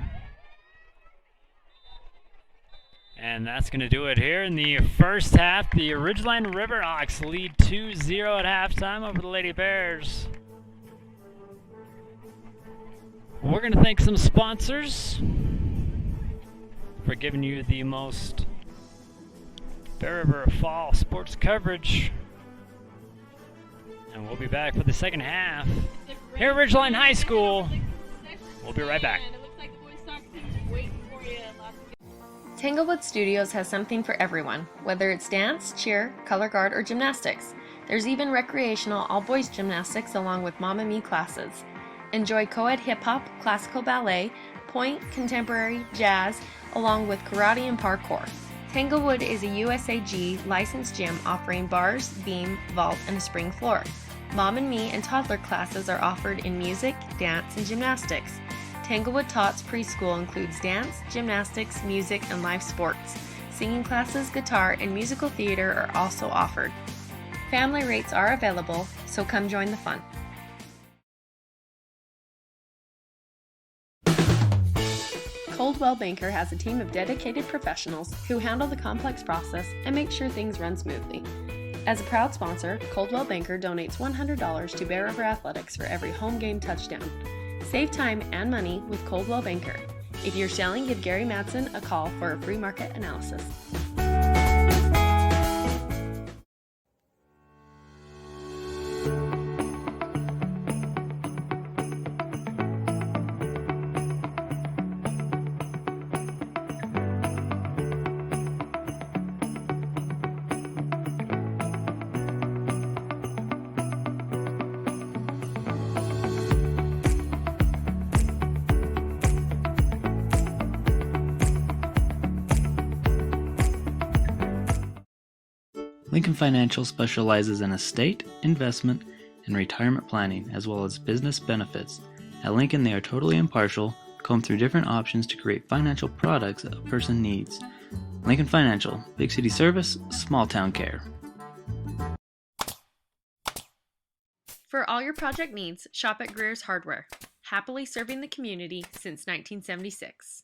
And that's going to do it here in the first half. The Ridgeline Riverhawks lead 2-0 at halftime over the Lady Bears. We're going to thank some sponsors for giving you the most Bear River fall sports coverage. And we'll be back for the second half here at Ridgeline High School. We'll be right back. Tanglewood Studios has something for everyone, whether it's dance, cheer, color guard, or gymnastics. There's even recreational all-boys gymnastics along with Mamma Mia classes. Enjoy co-ed hip-hop, classical ballet, point, contemporary, jazz, along with karate and parkour. Tanglewood is a USAG licensed gym offering bars, beam, vault, and a spring floor. Mom and Me and toddler classes are offered in music, dance, and gymnastics. Tanglewood Tots preschool includes dance, gymnastics, music, and live sports. Singing classes, guitar, and musical theater are also offered. Family rates are available, so come join the fun. Coldwell Banker has a team of dedicated professionals who handle the complex process and make sure things run smoothly. As a proud sponsor, Coldwell Banker donates $100 to Bear River Athletics for every home game touchdown. Save time and money with Coldwell Banker. If you're selling, give Gary Madsen a call for a free market analysis. Lincoln Financial specializes in estate, investment, and retirement planning, as well as business benefits. At Lincoln, they are totally impartial, comb through different options to create financial products that a person needs. Lincoln Financial, big city service, small town care. For all your project needs, shop at Greer's Hardware. Happily serving the community since 1976.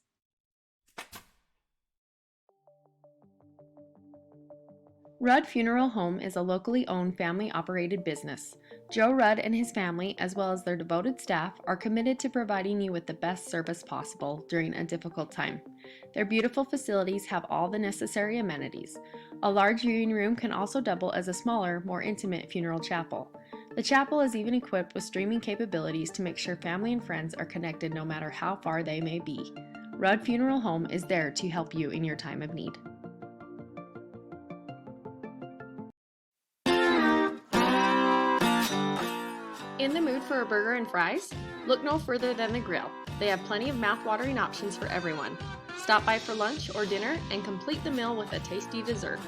Rudd Funeral Home is a locally owned family-operated business. Joe Rudd and his family, as well as their devoted staff, are committed to providing you with the best service possible during a difficult time. Their beautiful facilities have all the necessary amenities. A large viewing room can also double as a smaller, more intimate funeral chapel. The chapel is even equipped with streaming capabilities to make sure family and friends are connected no matter how far they may be. Rudd Funeral Home is there to help you in your time of need. In the mood for a burger and fries? Look no further than the Grill. They have plenty of mouth-watering options for everyone. Stop by for lunch or dinner and complete the meal with a tasty dessert.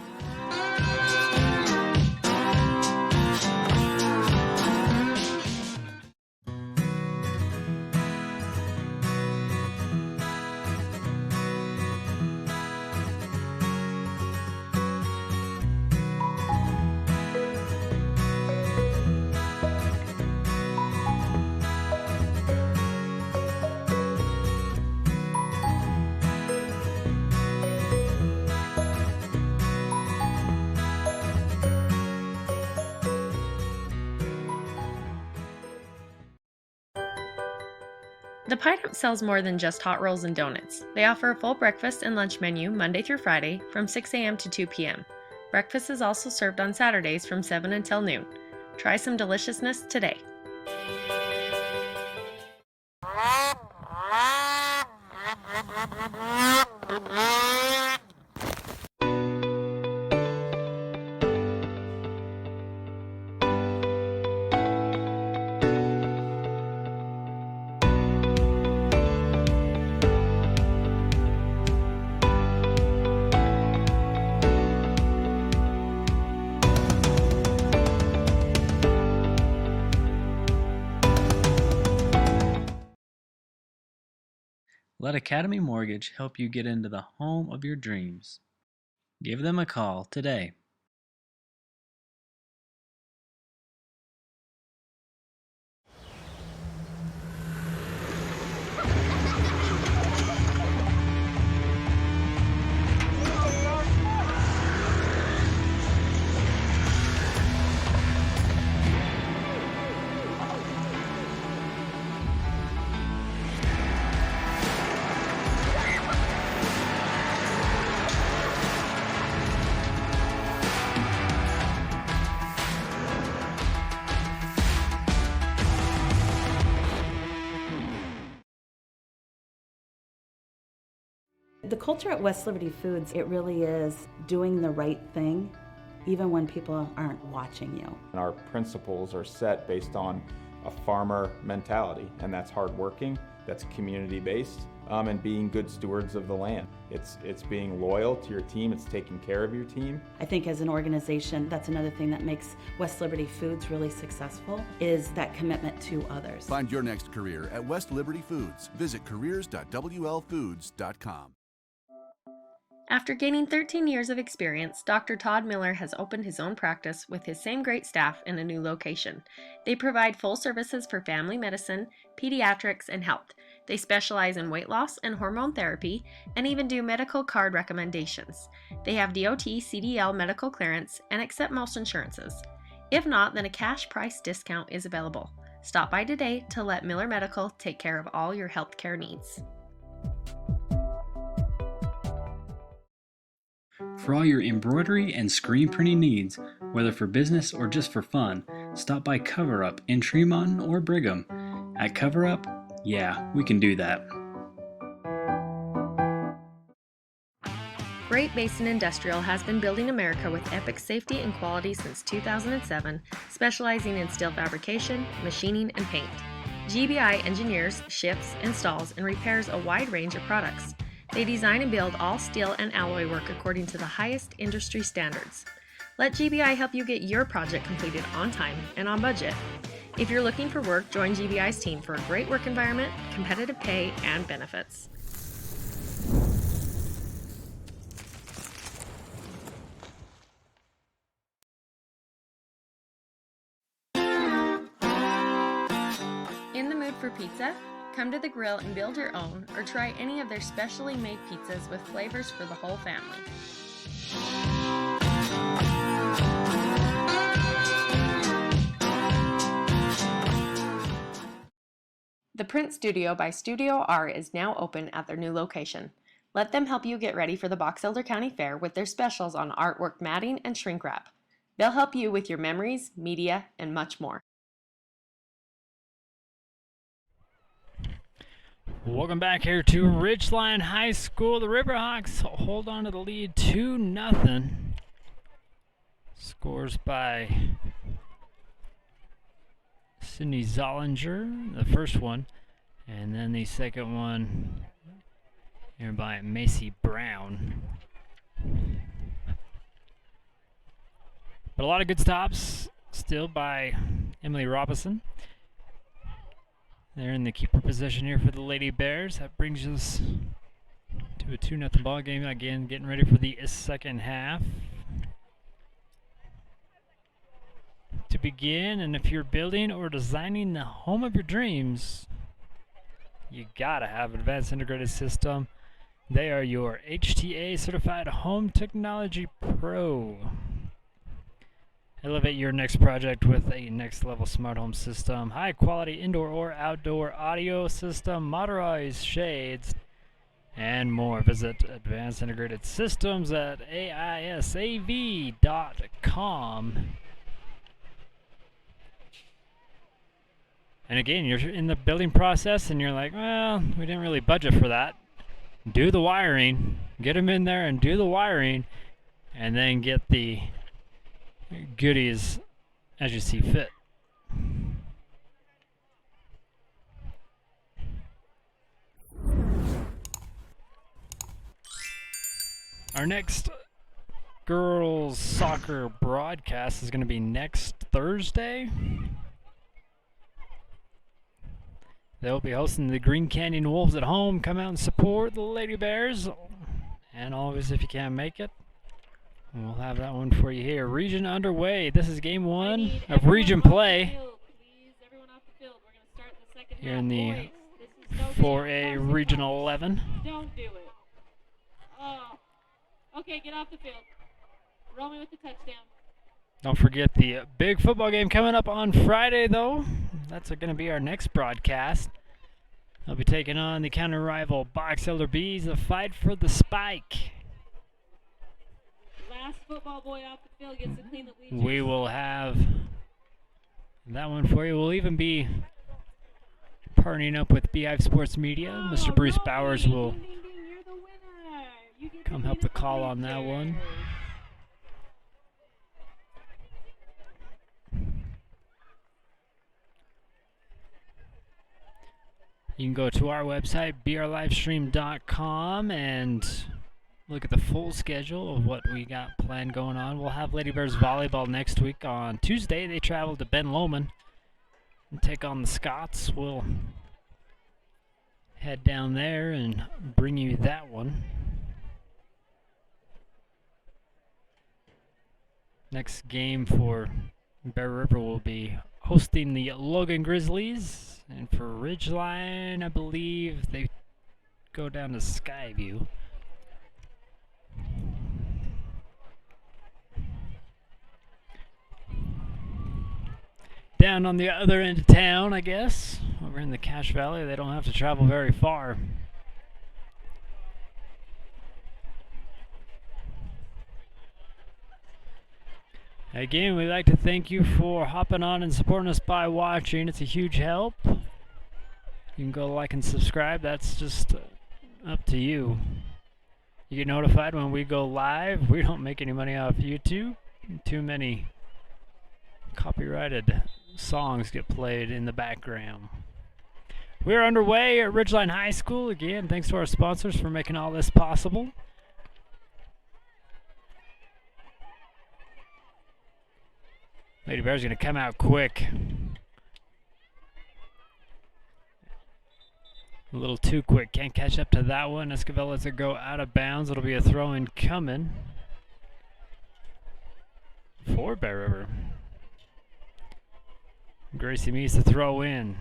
The Pine Hut sells more than just hot rolls and donuts. They offer a full breakfast and lunch menu Monday through Friday from 6 a.m. to 2 p.m. Breakfast is also served on Saturdays from 7 until noon. Try some deliciousness today. Let Academy Mortgage help you get into the home of your dreams. Give them a call today. The culture at West Liberty Foods, it really is doing the right thing, even when people aren't watching you. Our principles are set based on a farmer mentality, and that's hardworking, that's community-based, and being good stewards of the land. It's being loyal to your team, it's taking care of your team. I think as an organization, that's another thing that makes West Liberty Foods really successful, is that commitment to others. Find your next career at West Liberty Foods. Visit careers.wlfoods.com. After gaining 13 years of experience, Dr. Todd Miller has opened his own practice with his same great staff in a new location. They provide full services for family medicine, pediatrics, and health. They specialize in weight loss and hormone therapy, and even do medical card recommendations. They have DOT, CDL medical clearance, and accept most insurances. If not, then a cash price discount is available. Stop by today to let Miller Medical take care of all your healthcare needs. For all your embroidery and screen printing needs, whether for business or just for fun, stop by Cover Up in Tremont or Brigham. At Cover Up, yeah, we can do that. Great Basin Industrial has been building America with epic safety and quality since 2007, specializing in steel fabrication, machining, and paint. GBI engineers, ships, installs, and repairs a wide range of products. They design and build all steel and alloy work according to the highest industry standards. Let GBI help you get your project completed on time and on budget. If you're looking for work, join GBI's team for a great work environment, competitive pay, and benefits. In the mood for pizza? Come to the grill and build your own, or try any of their specially made pizzas with flavors for the whole family. The Print Studio by Studio Art is now open at their new location. Let them help you get ready for the Box Elder County Fair with their specials on artwork matting and shrink wrap. They'll help you with your memories, media, and much more. Welcome back here to Ridgeline High School. The Riverhawks hold on to the lead 2-0. Scores by Sydney Zollinger, the first one, and then the second one here by Macy Brown. But a lot of good stops still by Emily Robinson. They're in the keeper position here for the Lady Bears. That brings us to a 2-0 ball game. Again, getting ready for the second half to begin. And if you're building or designing the home of your dreams, you gotta have Advanced Integrated System. They are your HTA certified home technology pro. Elevate your next project with a next level smart home system, high quality indoor or outdoor audio system, motorized shades, and more. Visit Advanced Integrated Systems at aisav.com. And again, you're in the building process and you're like, well, we didn't really budget for that. Do the wiring, get them in there and do the wiring, and then get the goodies as you see fit. Our next girls soccer broadcast is going to be next Thursday. They'll be hosting the Green Canyon Wolves at home. Come out and support the Lady Bears. And always, if you can't make it, we'll have that one for you here. Region underway. This is game one of region play here in the 4A Regional 11. Don't do it. Oh. Okay, get off the field. Roll me with the touchdown. Don't forget the big football game coming up on Friday, though. That's going to be our next broadcast. They'll be taking on the counter rival Box Elder Bees, a fight for the spike. Last football boy off the field gets to clean the bleachers. We will have that one for you. We'll even be partnering up with Beehive Sports Media. Mr. Bruce Bowers will come help the call on that one. You can go to our website, brlivestream.com, and look at the full schedule of what we got planned going on. We'll have Lady Bears volleyball next week on Tuesday. They travel to Ben Lomond and take on the Scots. We'll head down there and bring you that one. Next game for Bear River will be hosting the Logan Grizzlies. And for Ridgeline, I believe they go down to Skyview. Down on the other end of town, I guess. Over in the Cache Valley, they don't have to travel very far. Again, we'd like to thank you for hopping on and supporting us by watching. It's a huge help. You can go like and subscribe. That's just up to you. You get notified when we go live. We don't make any money off YouTube. Too many copyrighted songs get played in the background. We're underway at Ridgeline High School. Again, thanks to our sponsors for making all this possible. Lady Bear's going to come out quick. A little too quick. Can't catch up to that one. Esquivel lets it go out of bounds. It'll be a throw-in coming for Bear River. Gracie Meese to throw in.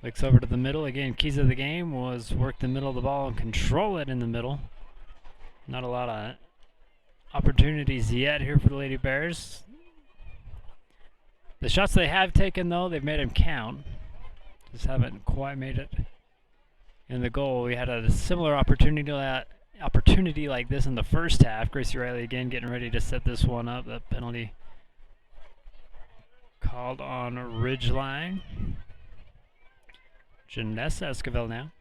Looks over to the middle. Again, keys of the game was work the middle of the ball and control it in the middle. Not a lot of opportunities yet here for the Lady Bears. The shots they have taken, though, they've made them count. Just haven't quite made it in the goal. We had a similar opportunity like this in the first half. Gracie Riley again getting ready to set this one up. That penalty called on Ridgeline. Janessa Esquivel now.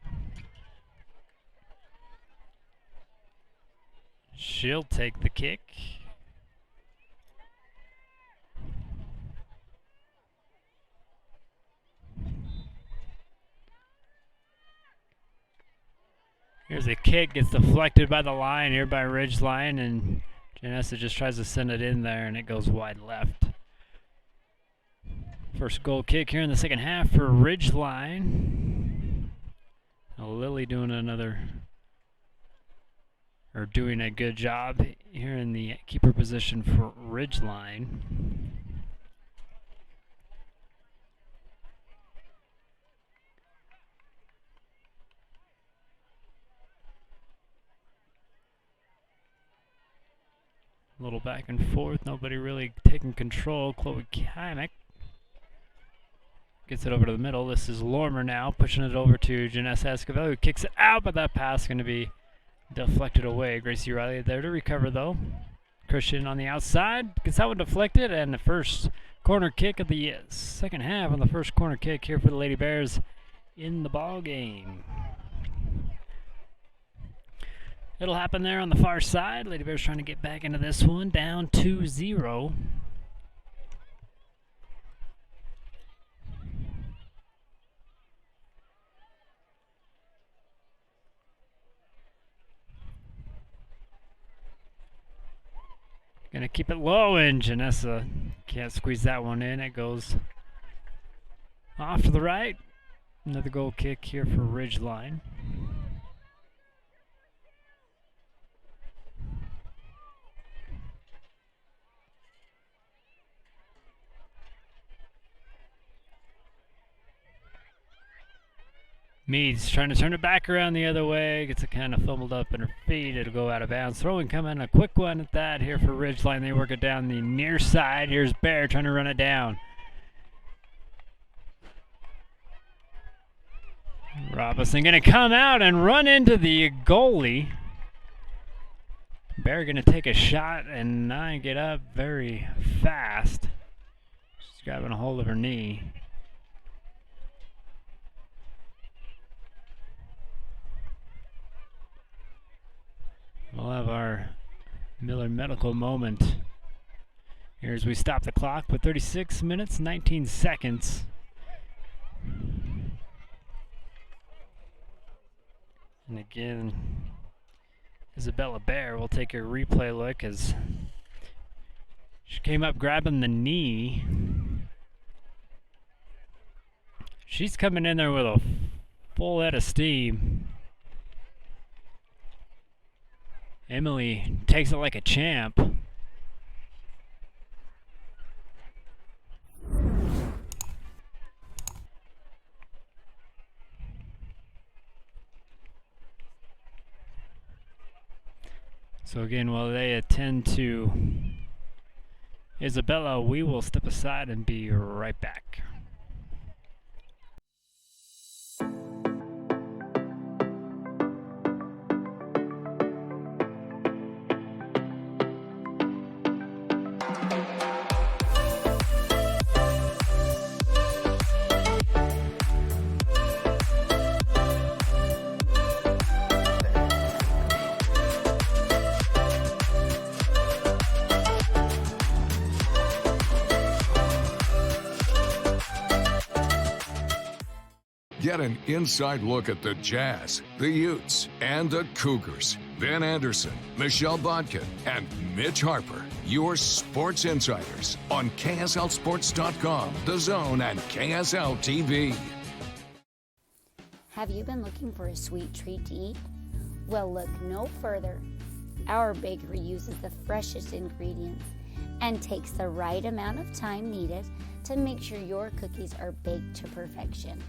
She'll take the kick. Here's a kick, gets deflected by the line here by Ridgeline, and Janessa just tries to send it in there, and it goes wide left. First goal kick here in the second half for Ridgeline. Now Lily doing a good job here in the keeper position for Ridgeline. A little back and forth, nobody really taking control. Chloe Kamek gets it over to the middle. This is Lormer now, pushing it over to Janessa Esquivel, who kicks it out, but that pass is going to be deflected away. Gracie Riley there to recover, though. Christian on the outside, gets that one deflected, and the first corner kick of the second half on the first corner kick here for the Lady Bears in the ball game. It'll happen there on the far side. Lady Bears trying to get back into this one, down 2-0. Gonna keep it low, and Janessa can't squeeze that one in. It goes off to the right. Another goal kick here for Ridgeline. Meads trying to turn it back around the other way. Gets it kind of fumbled up in her feet. It'll go out of bounds. Throwing coming. A quick one at that here for Ridgeline. They work it down the near side. Here's Bear trying to run it down. Robinson going to come out and run into the goalie. Bear going to take a shot and not get up very fast. She's grabbing a hold of her knee. We'll have our Miller Medical moment here as we stop the clock with 36 minutes, 19 seconds. And again, Isabella Bear will take a replay look as she came up grabbing the knee. She's coming in there with a full head of steam. Emily takes it like a champ. So again, while they attend to Isabella, we will step aside and be right back. Get an inside look at the Jazz, the Utes, and the Cougars. Ben Anderson, Michelle Bodkin, and Mitch Harper, your sports insiders on KSLSports.com, The Zone, and KSL TV. Have you been looking for a sweet treat to eat? Well, look no further. Our bakery uses the freshest ingredients and takes the right amount of time needed to make sure your cookies are baked to perfection.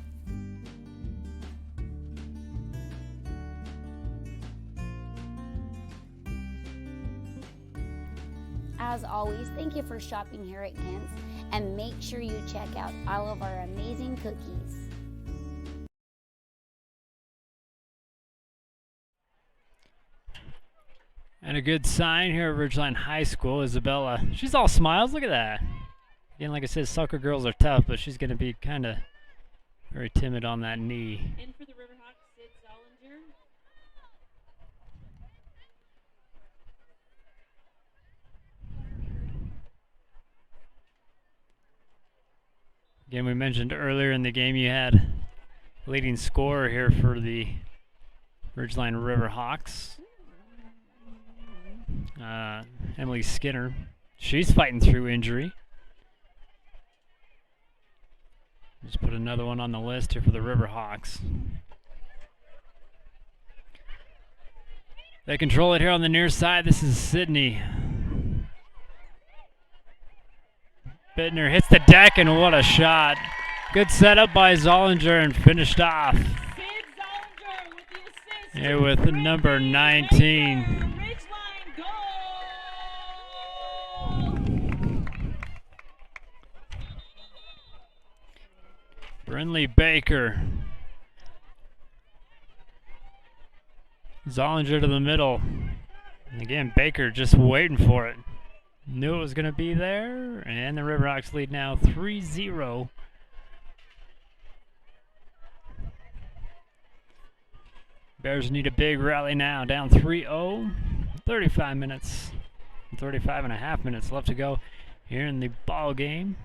As always, thank you for shopping here at Kent's, and make sure you check out all of our amazing cookies. And a good sign here at Ridgeline High School, Isabella. She's all smiles. Look at that. Again, like I said, soccer girls are tough, but she's going to be kind of very timid on that knee. In for the Riverhawks, Sid Zollinger. Again, we mentioned earlier in the game you had leading scorer here for the Ridgeline Riverhawks, Emily Skinner. She's fighting through injury. Just put another one on the list here for the Riverhawks. They control it here on the near side. This is Sydney. Bittner hits the deck, and what a shot. Good setup by Zollinger and finished off. Sid Zollinger with the assist. Here with the number 19. Ridgeline goal. Brinley Baker. Zollinger to the middle. And again, Baker just waiting for it. Knew it was going to be there, and the Riverhawks lead now 3-0. Bears need a big rally now, down 3-0. 35 minutes, 35 and a half minutes left to go here in the ball game.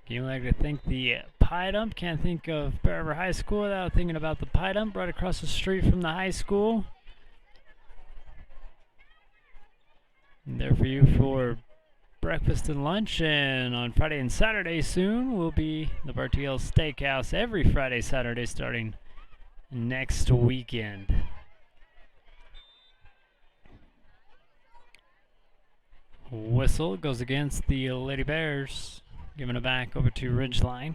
You like to think the pie dump. Can't think of Bear River High School without thinking about the pie dump right across the street from the high school. And there for you for breakfast and lunch, and on Friday and Saturday soon will be the Bartiel Steakhouse every Friday, Saturday starting next weekend. Whistle goes against the Lady Bears, giving it back over to Ridgeline.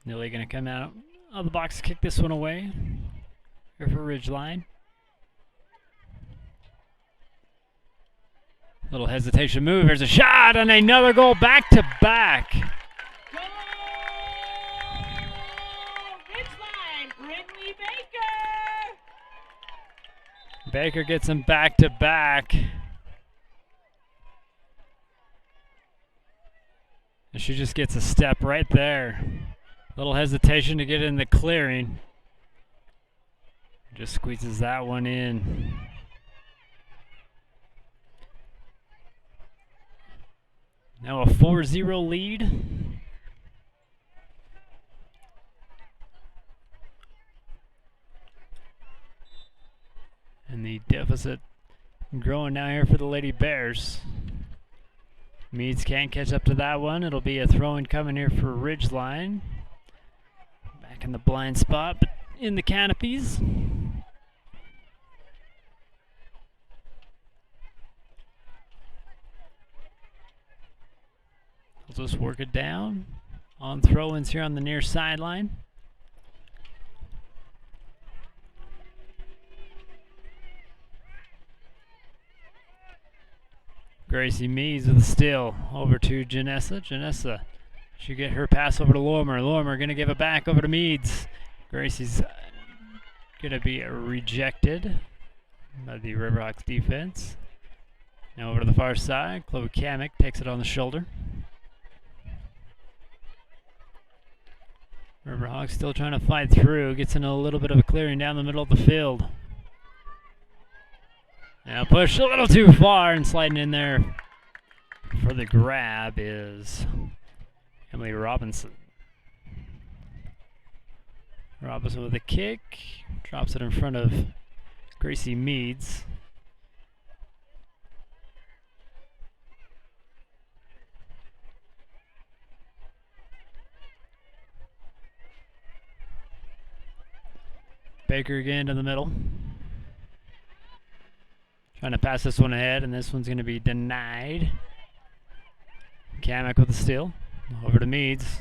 Nearly going to come out of the box, kick this one away here for Ridgeline. Little hesitation move. There's a shot and another goal back to back. Goal! Ridgeline, Brinley Baker. Baker gets them back to back. And she just gets a step right there. Little hesitation to get in the clearing. Just squeezes that one in. Now a 4-0 lead. And the deficit growing now here for the Lady Bears. Meads can't catch up to that one. It'll be a throw-in coming here for Ridgeline. Back in the blind spot, but in the canopies. We'll just work it down on throw-ins here on the near sideline. Gracie Meads with a steal over to Janessa. Janessa should get her pass over to Lormer. Lormer going to give it back over to Meads. Gracie's going to be rejected by the Riverhawks defense. Now over to the far side. Chloe Kamek takes it on the shoulder. Riverhawks still trying to fight through. Gets in a little bit of a clearing down the middle of the field. Now pushed a little too far, and sliding in there for the grab is Emily Robinson. Robinson with a kick. Drops it in front of Gracie Meads. Baker again to the middle. Trying to pass this one ahead, and this one's going to be denied. Kamek with the steal. Over to Meads.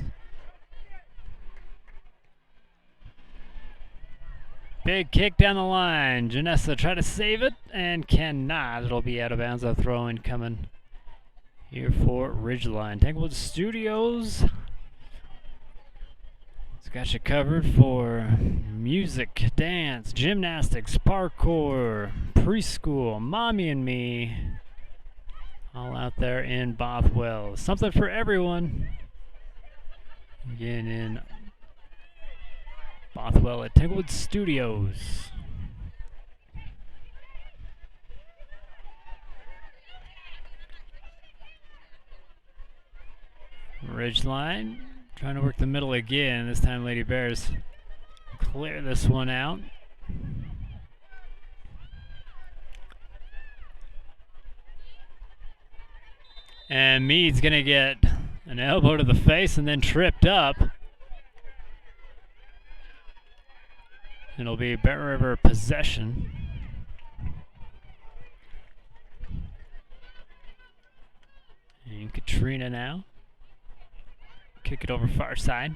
Big kick down the line. Janessa try to save it and cannot. It'll be out of bounds. A throw-in coming here for Ridgeline. Tanglewood Studios. It's got you covered for music, dance, gymnastics, parkour, preschool, mommy and me. All out there in Bothwell. Something for everyone. Again in Bothwell at Tanglewood Studios. Ridgeline trying to work the middle again. This time Lady Bears clear this one out. And Mead's going to get an elbow to the face and then tripped up. It'll be Bear River possession. And Katrina now. Kick it over far side.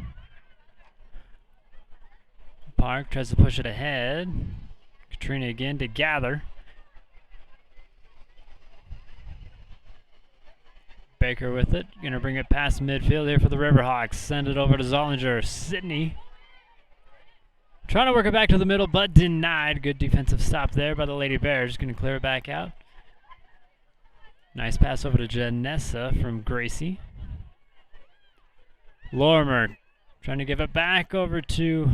Park tries to push it ahead. Katrina again to gather. Baker with it. Gonna bring it past midfield here for the Riverhawks. Send it over to Zollinger. Sydney trying to work it back to the middle, but denied. Good defensive stop there by the Lady Bears. Gonna clear it back out. Nice pass over to Janessa from Gracie. Lormer trying to give it back over to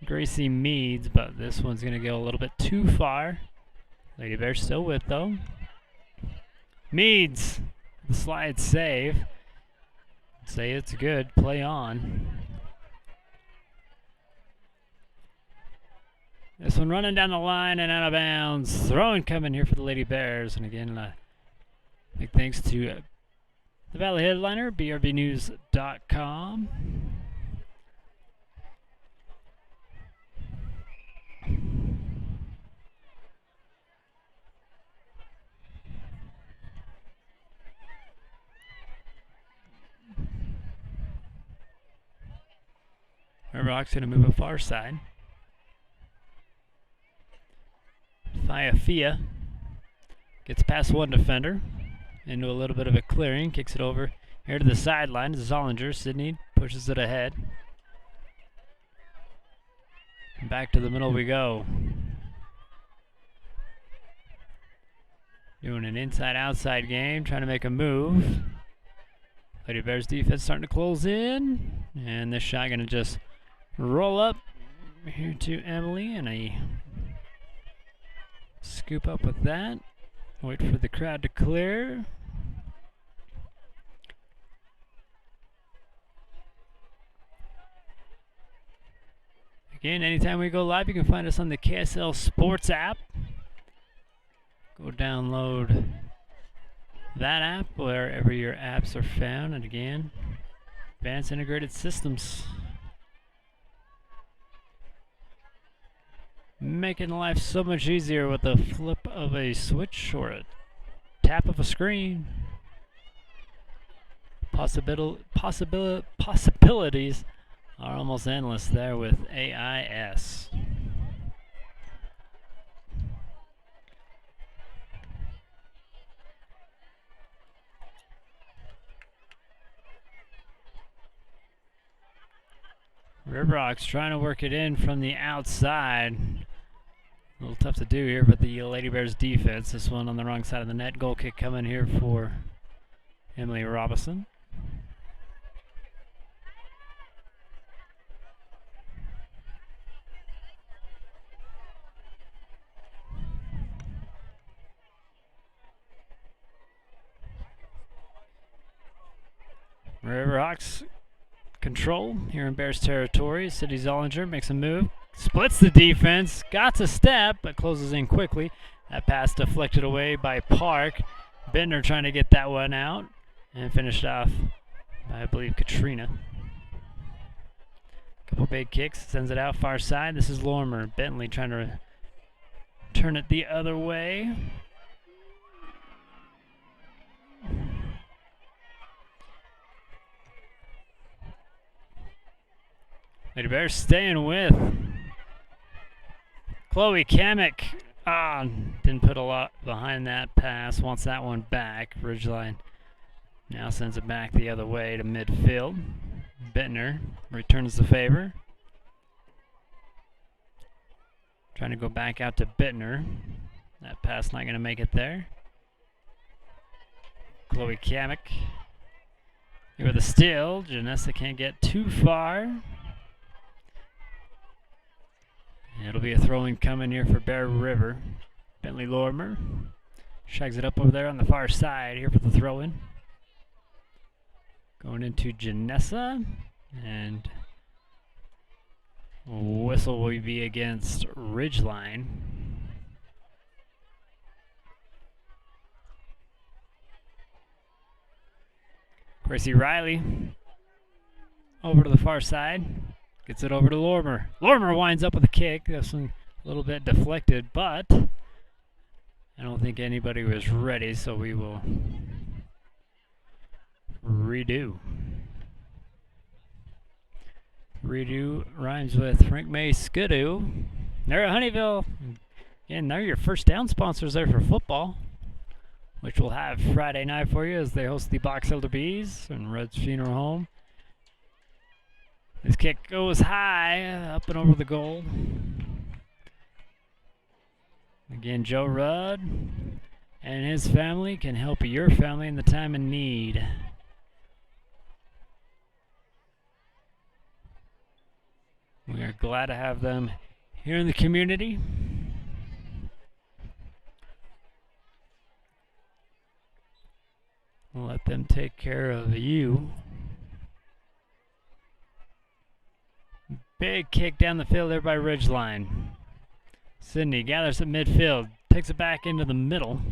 Gracie Meads, but this one's going to go a little bit too far. Lady Bears still with, though. Meads, the slide save. Say it's good. Play on. This one running down the line and out of bounds. Throwing coming here for the Lady Bears. And again, big thanks to the Valley Headliner, brbnews.com. Riverhawks going to move a far side. Fia gets past one defender. Into a little bit of a clearing, kicks it over here to the sideline. Zollinger, Sydney pushes it ahead. Back to the middle we go. Doing an inside-outside game, trying to make a move. Lady Bears defense starting to close in. And this shot going to just roll up here to Emily. And a scoop up with that. Wait for the crowd to clear. Again, anytime we go live, you can find us on the KSL Sports app. Go download that app wherever your apps are found. And again, Advanced Integrated Systems. Making life so much easier with the flip of a switch or a tap of a screen. Possibilities are almost endless there with AIS. River Rocks trying to work it in from the outside. A little tough to do here, but the Lady Bears defense. This one on the wrong side of the net. Goal kick coming here for Emily Robinson. River Rocks control here in Bears territory. City Zollinger makes a move, splits the defense, got to step, but closes in quickly. That pass deflected away by Park. Bender trying to get that one out and finished off by, I believe, Katrina. Couple big kicks, sends it out far side. This is Lorimer. Bentley trying to turn it the other way. Lady Bears staying with Chloe Kamek. Didn't put a lot behind that pass. Wants that one back. Ridgeline now sends it back the other way to midfield. Bittner returns the favor. Trying to go back out to Bittner. That pass not going to make it there. Chloe Kamek here with a steal. Janessa can't get too far. It'll be a throw-in coming here for Bear River. Bentley Lorimer shags it up over there on the far side here for the throw-in. Going into Janessa, and whistle will be against Ridgeline. Gracie Riley over to the far side. Gets it over to Lorimer. Lorimer winds up with a kick. That's a little bit deflected, but I don't think anybody was ready, so we will redo. Redo rhymes with Frank May Skidoo. They're at Honeyville. And they're your first down sponsors there for football, which we'll have Friday night for you as they host the Box Elder Bees and Red's Funeral Home. This kick goes high, up and over the goal. Again, Joe Rudd and his family can help your family in the time of need. We are glad to have them here in the community. We'll let them take care of you. Big kick down the field there by Ridgeline. Sydney gathers at midfield, takes it back into the middle.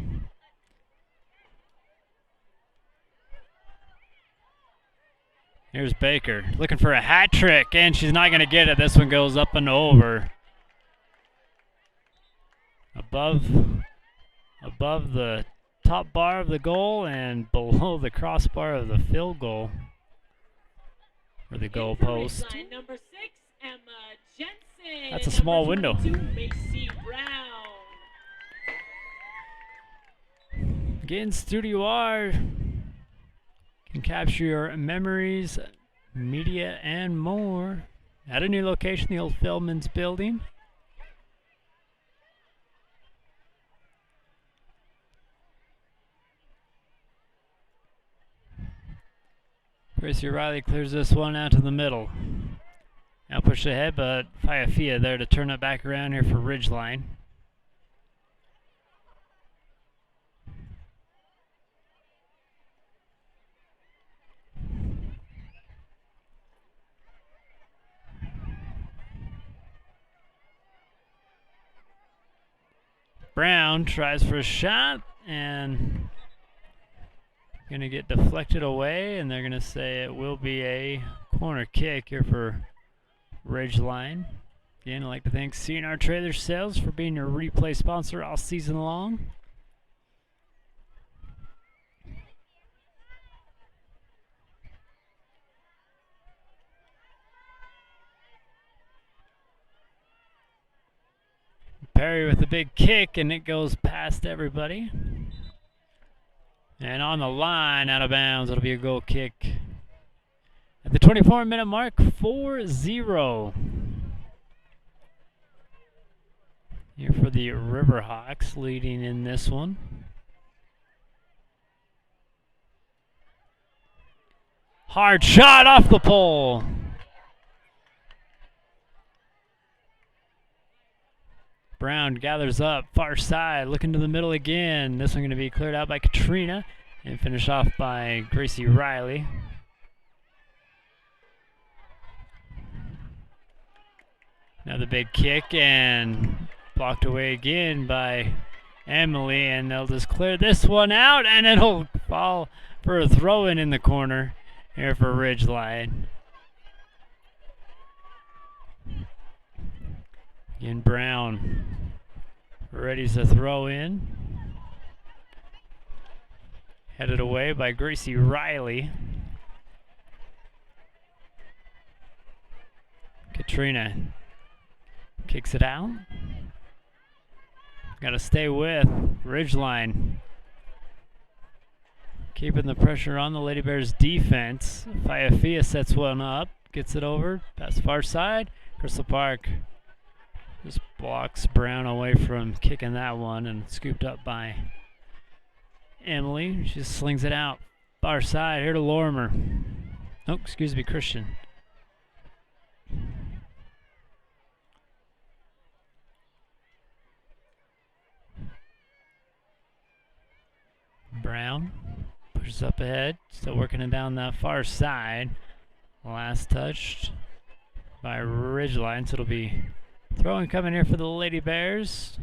Here's Baker looking for a hat trick, and she's not going to get it. This one goes up and over. Above the top bar of the goal and below the crossbar of the field goal. Or the goal post. Number 6, Emma Jensen. That's a small window. Macy Brown. Again, Studio R can capture your memories, media, and more at a new location, the old Feldman's building. Gracie Riley clears this one out to the middle. Now pushed ahead, but Fiafia there to turn it back around here for Ridgeline. Brown tries for a shot and going to get deflected away, and they're going to say it will be a corner kick here for Ridgeline. Again, I'd like to thank C&R Trailer Sales for being your replay sponsor all season long. Perry with a big kick, and it goes past everybody. And on the line, out of bounds, it'll be a goal kick. At the 24-minute mark, 4-0. Here for the Riverhawks, leading in this one. Hard shot off the pole. Brown gathers up, far side, looking to the middle again. This one going to be cleared out by Katrina and finished off by Gracie Riley. Another big kick and blocked away again by Emily, and they'll just clear this one out, and it'll fall for a throw-in in the corner here for Ridgeline. Again, Brown ready to throw in. Headed away by Gracie Riley. Katrina kicks it out. Got to stay with Ridgeline. Keeping the pressure on the Lady Bears defense. Fiafia sets one up. Gets it over. Past far side. Crystal Park just blocks Brown away from kicking that one, and scooped up by Emily. She just slings it out. Far side. Here to Lorimer. Oh, excuse me, Christian. Brown pushes up ahead, still working it down that far side. Last touched by Ridgeline, so it'll be throwing coming here for the Lady Bears.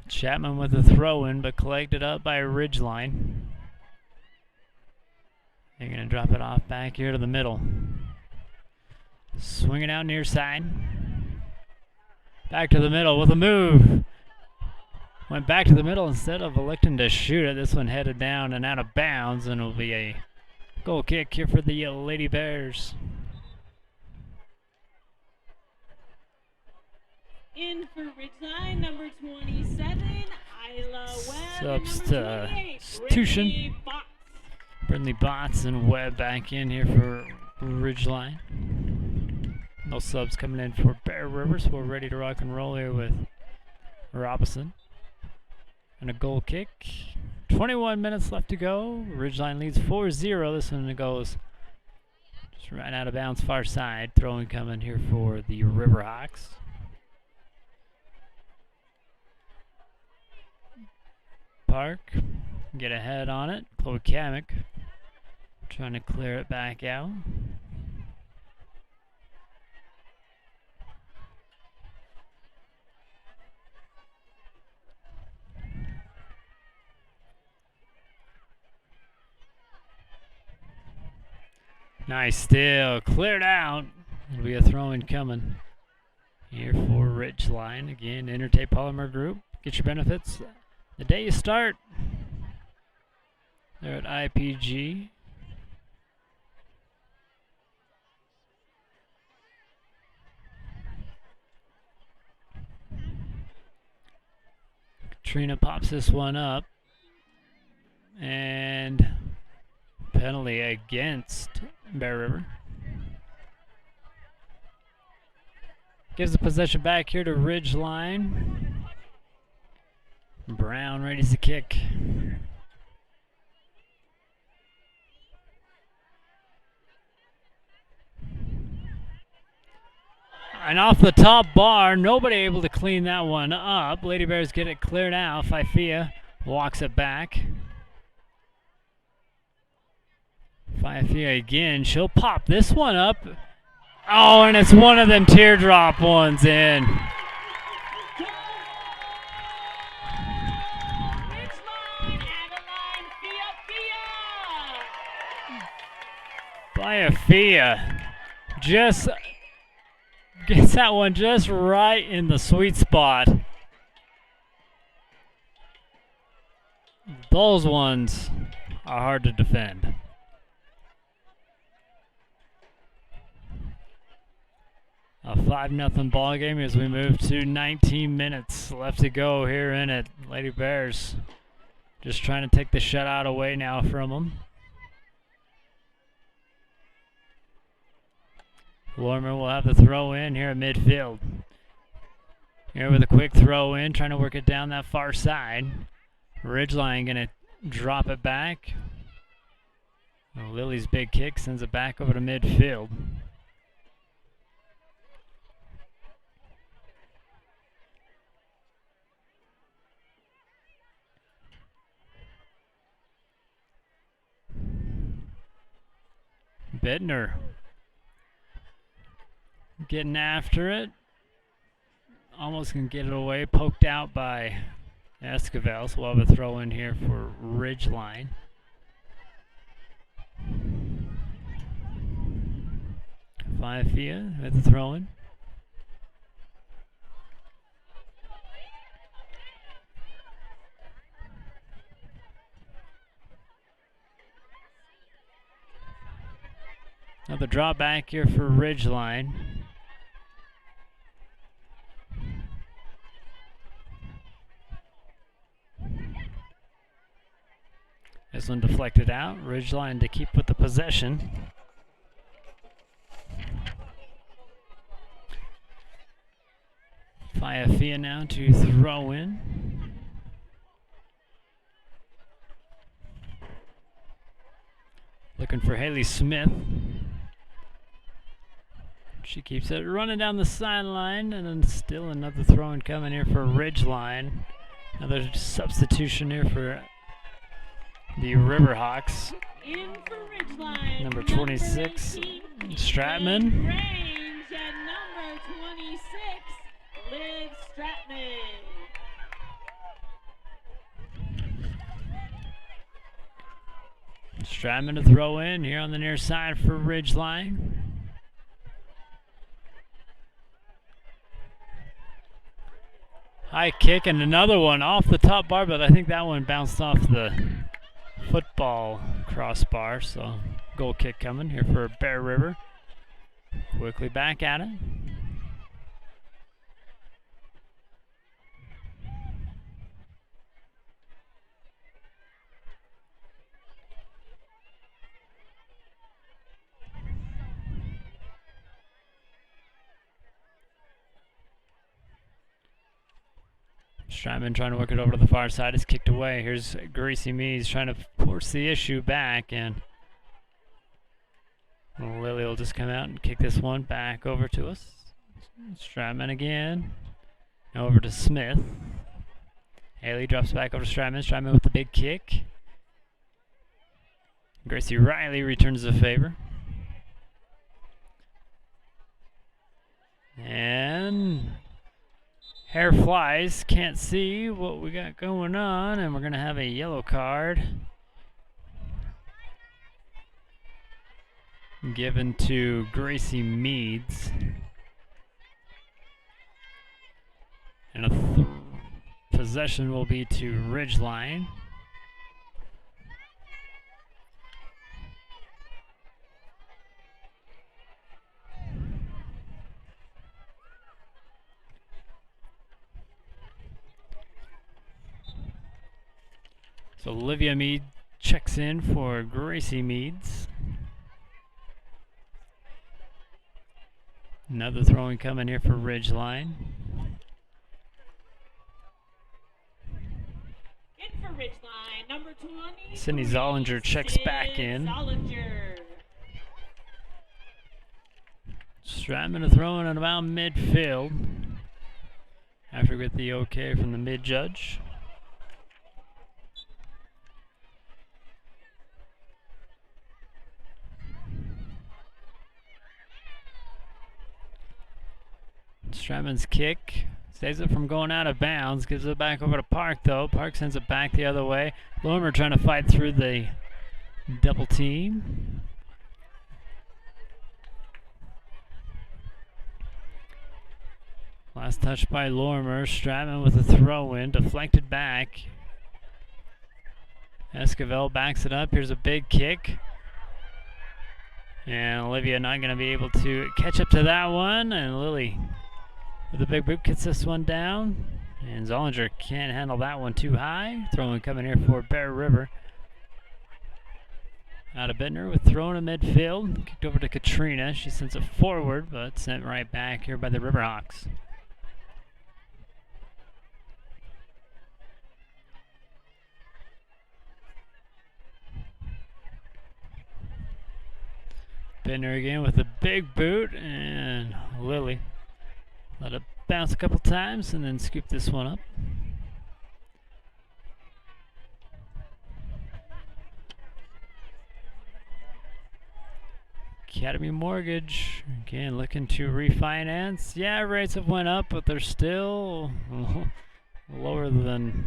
Chapman with a throw-in, but collected up by Ridgeline. They're going to drop it off back here to the middle. Swing it out near side. Back to the middle with a move. Went back to the middle instead of electing to shoot it. This one headed down and out of bounds, and it'll be a goal kick here for the Lady Bears. In for Ridgeline, number 27, Isla Webb. Substitution. Brindley Botts and Webb back in here for Ridgeline. No subs coming in for Bear Rivers. We're ready to rock and roll here with Robinson. And a goal kick. 21 minutes left to go. Ridgeline leads 4-0. This one goes just right out of bounds far side. Throwing coming here for the Riverhawks. Park, get ahead on it. Chloe Kamek trying to clear it back out. Nice steal, cleared out. It'll be a throw-in coming here for Ridgeline. Again, Intertape Polymer Group. Get your benefits the day you start. They're at IPG. Katrina pops this one up. And penalty against Bear River. Gives the possession back here to Ridgeline. Brown ready to kick. And off the top bar, nobody able to clean that one up. Lady Bears get it cleared out. Faifia walks it back. Faifia again. She'll pop this one up. Oh, and it's one of them teardrop ones in. Faifia just gets that one just right in the sweet spot. Those ones are hard to defend. A 5-0 ball game as we move to 19 minutes left to go here in it. Lady Bears just trying to take the shutout away now from them. Lormer will have the throw in here at midfield. Here with a quick throw in, trying to work it down that far side. Ridgeline going to drop it back. Lily's big kick sends it back over to midfield. Bittner getting after it. Almost can get it away. Poked out by Esquivel. So we'll have a throw in here for Ridgeline. Faifia with the throw in. Another draw back here for Ridgeline. This one deflected out. Ridgeline to keep with the possession. Faifia now to throw in. Looking for Haley Smith. She keeps it running down the sideline, and then still another throw-in coming here for Ridgeline. Another substitution here for the Riverhawks. In for Ridgeline. Number 26, Stratman. Range and number 26, Liv Stratman. Stratman to throw in here on the near side for Ridgeline. High kick and another one off the top bar, but I think that one bounced off the football crossbar. So goal kick coming here for Bear River. Quickly back at it. Stratman trying to work it over to the far side. It's kicked away. Here's Greasy Mees trying to force the issue back, and Lily will just come out and kick this one back over to us. Stratman again. Over to Smith. Haley drops back over to Stratman. Stratman with the big kick. Gracie Riley returns the favor. And hair flies, can't see what we got going on, and we're going to have a yellow card given to Gracie Meads. And a possession will be to Ridgeline. So Olivia Mead checks in for Gracie Meads. Another throwing coming here for Ridgeline. In for Ridgeline, number 20. Sydney Zollinger checks back in. Zollinger. Stratman throwing at about midfield after we get the okay from the mid-judge. Stratman's kick saves it from going out of bounds, gives it back over to Park though. Park sends it back the other way. Lorimer trying to fight through the double team. Last touch by Lorimer. Stratman with a throw in, deflected back. Esquivel backs it up. Here's a big kick. And Olivia not going to be able to catch up to that one. And Lily with a big boot gets this one down. And Zollinger can't handle that one too high. Throwing coming here for Bear River. Out of Bittner with throwing in midfield. Kicked over to Katrina. She sends it forward, but sent right back here by the Riverhawks. Bittner again with a big boot, and Lily let it bounce a couple times and then scoop this one up. Academy Mortgage again looking to refinance. Yeah, rates have went up, but they're still lower than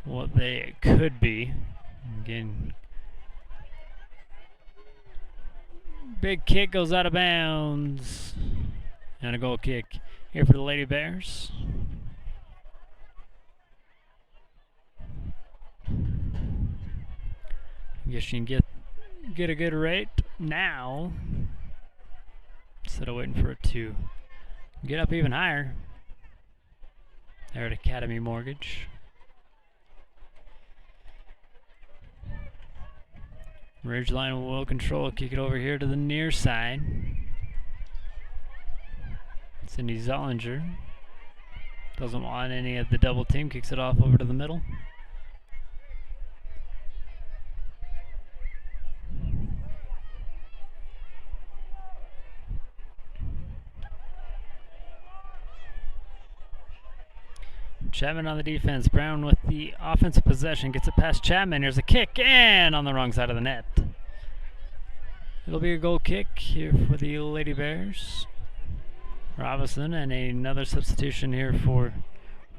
what they could be. Again, big kick goes out of bounds. And a goal kick here for the Lady Bears. Guess you can get a good rate now instead of waiting for it to get up even higher. There at Academy Mortgage. Ridgeline will control, kick it over here to the near side. Cindy Zollinger doesn't want any of the double team, kicks it off over to the middle. Chapman on the defense. Brown with the offensive possession. Gets it past Chapman. Here's a kick and on the wrong side of the net. It'll be a goal kick here for the Lady Bears. Robinson and another substitution here for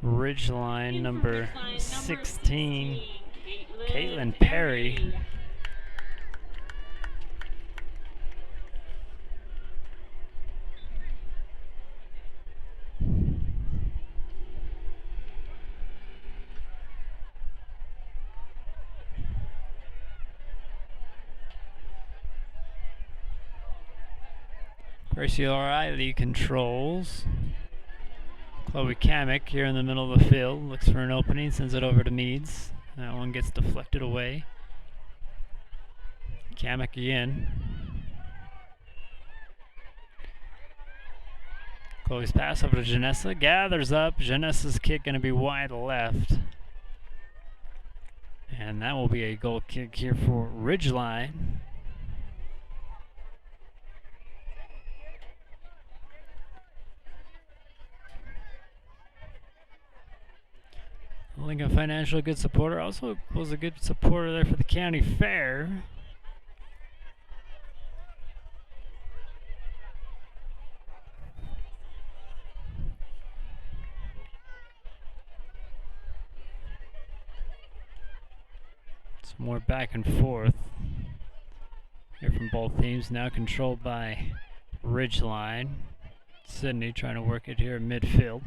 Ridgeline, number 16, Caitlin Perry. Gracie O'Reilly controls. Chloe Kamek here in the middle of the field. Looks for an opening, sends it over to Meads. That one gets deflected away. Kamek again. Chloe's pass over to Janessa. Gathers up. Janessa's kick going to be wide left. And that will be a goal kick here for Ridgeline. Lincoln Financial, a good supporter. Also was a good supporter there for the county fair. Some more back and forth here from both teams. Now controlled by Ridgeline. Sydney trying to work it here in midfield.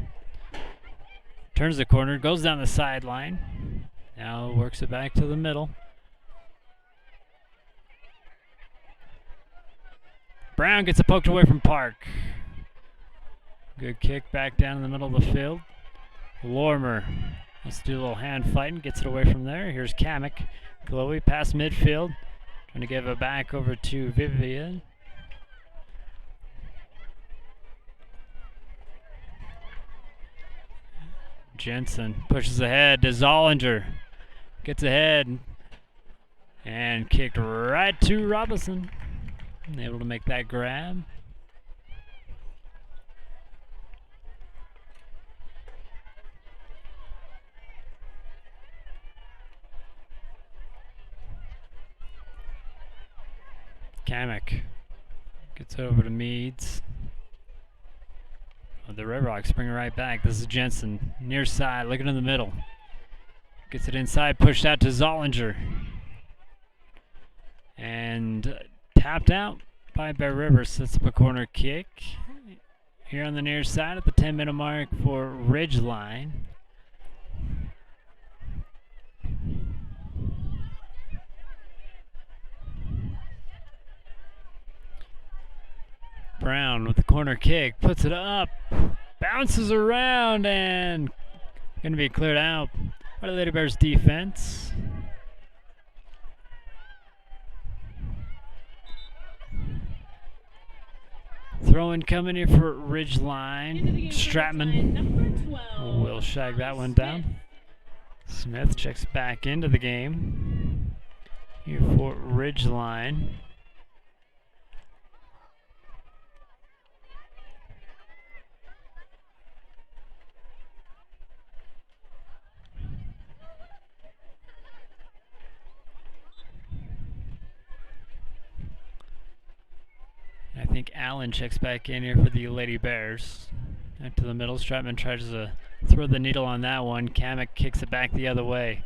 Turns the corner, goes down the sideline. Now works it back to the middle. Brown gets it poked away from Park. Good kick back down in the middle of the field. Lorimer Let's do a little hand fighting. Gets it away from there. Here's Kamek. Chloe past midfield. Trying to give it back over to Vivian. Jensen pushes ahead to Zollinger. Gets ahead. And kicked right to Robinson. Able to make that grab. Kamek gets it over to Meads. Oh, the Red Rocks bring it right back. This is Jensen. Near side, looking in the middle. Gets it inside, pushed out to Zollinger. And tapped out by Bear River. Sets up a corner kick. Here on the near side at the 10-minute mark for Ridgeline. Brown with the corner kick, puts it up, bounces around, and going to be cleared out by the Lady Bears defense. Throw-in coming here for Ridgeline. Stratman will shag that one down. Smith checks back into the game here for Ridgeline. I think Allen checks back in here for the Lady Bears. Back to the middle. Stratman tries to throw the needle on that one. Kamek kicks it back the other way.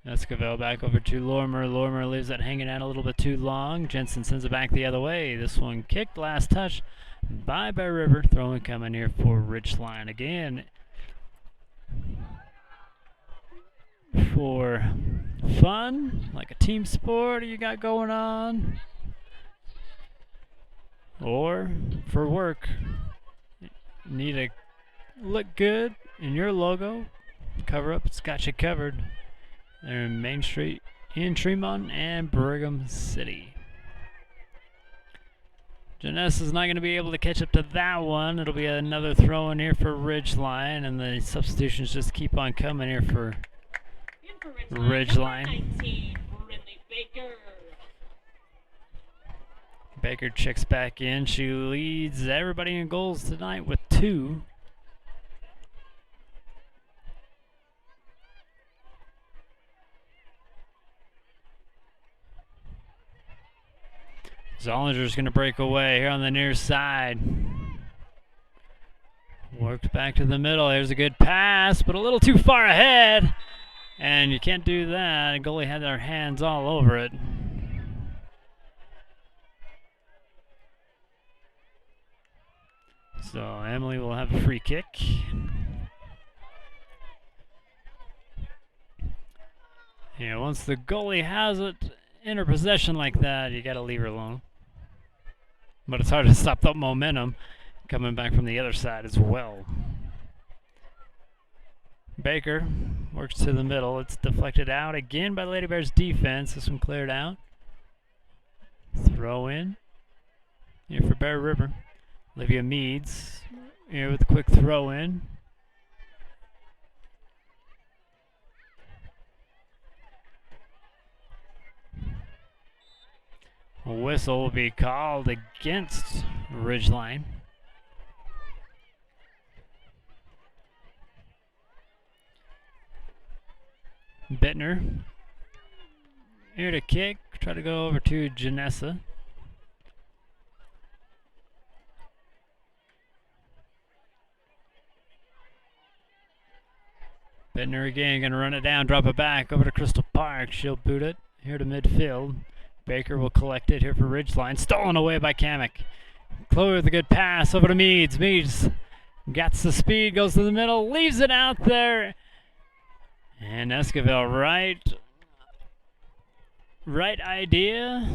Esquivel back over to Lorimer. Lorimer leaves that hanging out a little bit too long. Jensen sends it back the other way. This one kicked, last touch by Bear River. Throwing coming here for Ridgeline again. For fun, like a team sport you got going on, or for work, need to look good in your logo, cover up, it's got you covered. They're in Main Street in Tremont and Brigham City. Janessa's not going to be able to catch up to that one. It'll be another throw in here for Ridgeline, and the substitutions just keep on coming here for Ridgeline. Baker checks back in. She leads everybody in goals tonight with 2. Zollinger's going to break away here on the near side. Worked back to the middle. There's a good pass, but a little too far ahead. And you can't do that. The goalie had their hands all over it. So Emily will have a free kick. Yeah, once the goalie has it in her possession like that, you got to leave her alone. But it's hard to stop that momentum coming back from the other side as well. Baker works to the middle. It's deflected out again by Lady Bears defense. This one cleared out. Throw in here for Bear River. Olivia Meads here with a quick throw in. A whistle will be called against Ridgeline. Bittner here to kick, try to go over to Janessa. Bittner again, gonna run it down, drop it back over to Crystal Park. She'll boot it here to midfield. Baker will collect it here for Ridgeline. Stolen away by Kamek. Chloe with a good pass over to Meads. Meads gets the speed, goes to the middle, leaves it out there. And Esquivel, right idea.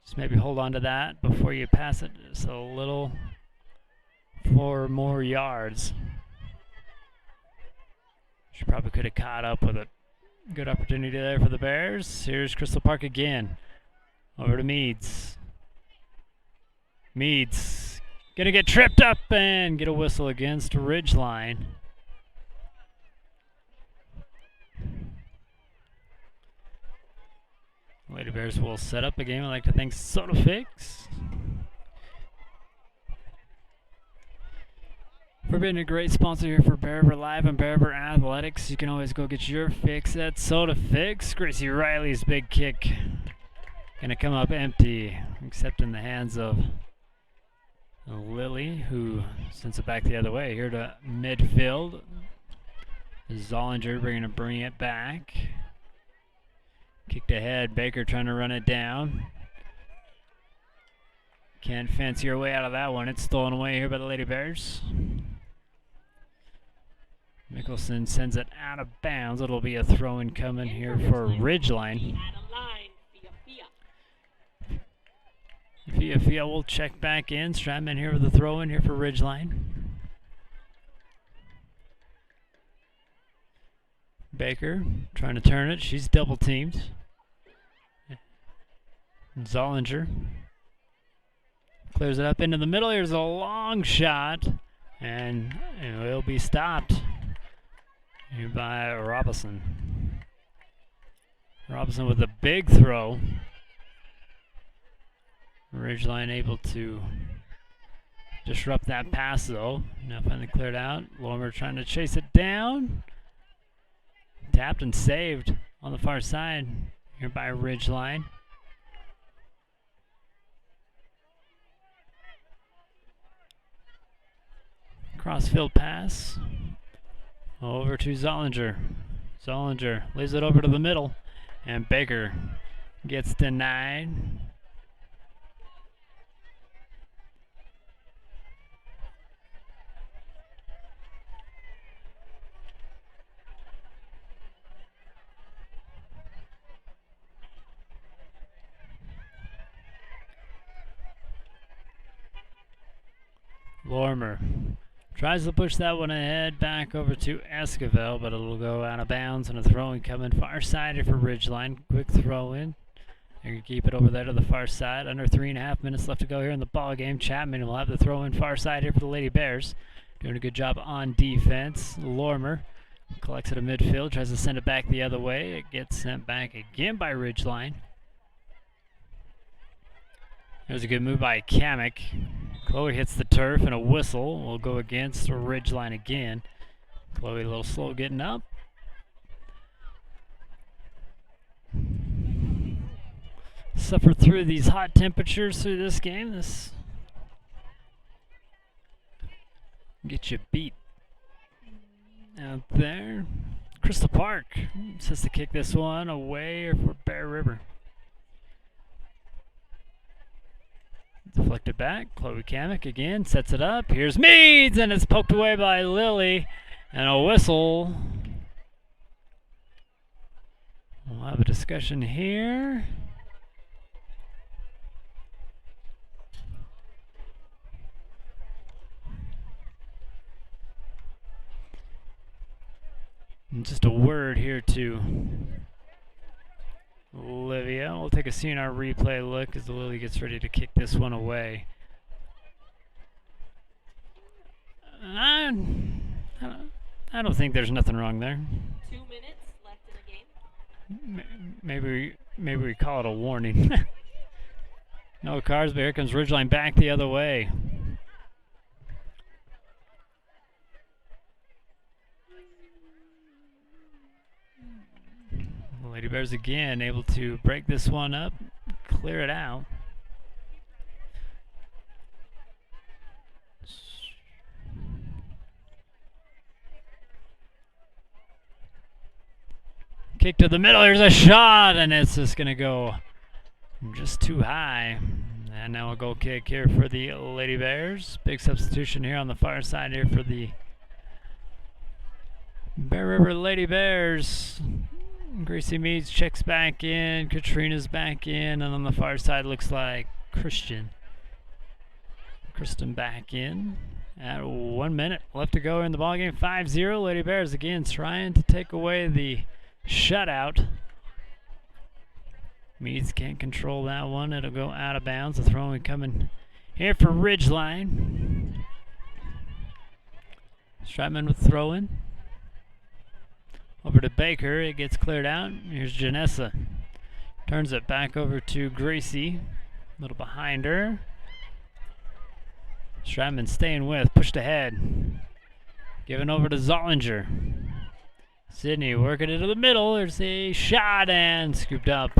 Just maybe hold on to that before you pass it. Just a little for more yards. She probably could have caught up with it. Good opportunity there for the Bears. Here's Crystal Park again. Over to Meads. Meads gonna get tripped up and get a whistle against Ridgeline. Lady Bears will set up a game. I'd like to thank Soda Fix for being a great sponsor here for Bear River Live and Bear River Athletics. You can always go get your fix at Soda Fix. Gracie Riley's big kick gonna come up empty, except in the hands of Lily, who sends it back the other way. Here to midfield. Zollinger bring it back. Kicked ahead. Baker trying to run it down. Can't fancy her way out of that one. It's stolen away here by the Lady Bears. Mickelson sends it out of bounds. It'll be a throw-in coming here for Ridgeline. Fia will check back in. Stratman here with the throw-in here for Ridgeline. Baker trying to turn it. She's double teamed. Zollinger clears it up into the middle. Here's a long shot, and it will be stopped here by Robinson. Robinson with a big throw. Ridgeline able to disrupt that pass though. Now finally cleared out. Lorimer trying to chase it down. Tapped and saved on the far side here by Ridgeline. Crossfield pass over to Zollinger. Zollinger lays it over to the middle, and Baker gets denied. Lorimer tries to push that one ahead back over to Esquivel, but it'll go out of bounds and a throw-in coming far side here for Ridgeline. Quick throw-in. They're going to keep it over there to the far side. Under 3.5 minutes left to go here in the ball game. Chapman will have the throw-in far side here for the Lady Bears. Doing a good job on defense. Lorimer collects it at midfield, tries to send it back the other way. It gets sent back again by Ridgeline. There's a good move by Kamek. Chloe hits the turf and a whistle will go against Ridgeline again. Chloe a little slow getting up. Suffered through these hot temperatures through this game. This get you beat out there. Crystal Park says to kick this one away for Bear River. Deflected back. Chloe Kamek again sets it up. Here's Meads, and it's poked away by Lily. And a whistle. We'll have a discussion here. And just a word here to Olivia. We'll take a CNR replay look as Lily gets ready to kick this one away. I don't think there's nothing wrong there. 2 minutes left in the game. Maybe we call it a warning. No cars, but here comes Ridgeline back the other way. Lady Bears again able to break this one up, clear it out. Kick to the middle, here's a shot, and it's just going to go just too high. And now a goal kick here for the Lady Bears. Big substitution here on the far side here for the Bear River Lady Bears. Gracie Meads checks back in, Katrina's back in, and on the far side looks like Kristen back in. At 1 minute left to go in the ballgame. 5-0. Lady Bears again trying to take away the shutout. Meads can't control that one. It'll go out of bounds. The throw coming here for Ridgeline. Stratman with throw in. Over to Baker. It gets cleared out. Here's Janessa. Turns it back over to Gracie. A little behind her. Stratman staying with. Pushed ahead. Giving over to Zollinger. Sydney working into the middle. There's a shot and scooped up.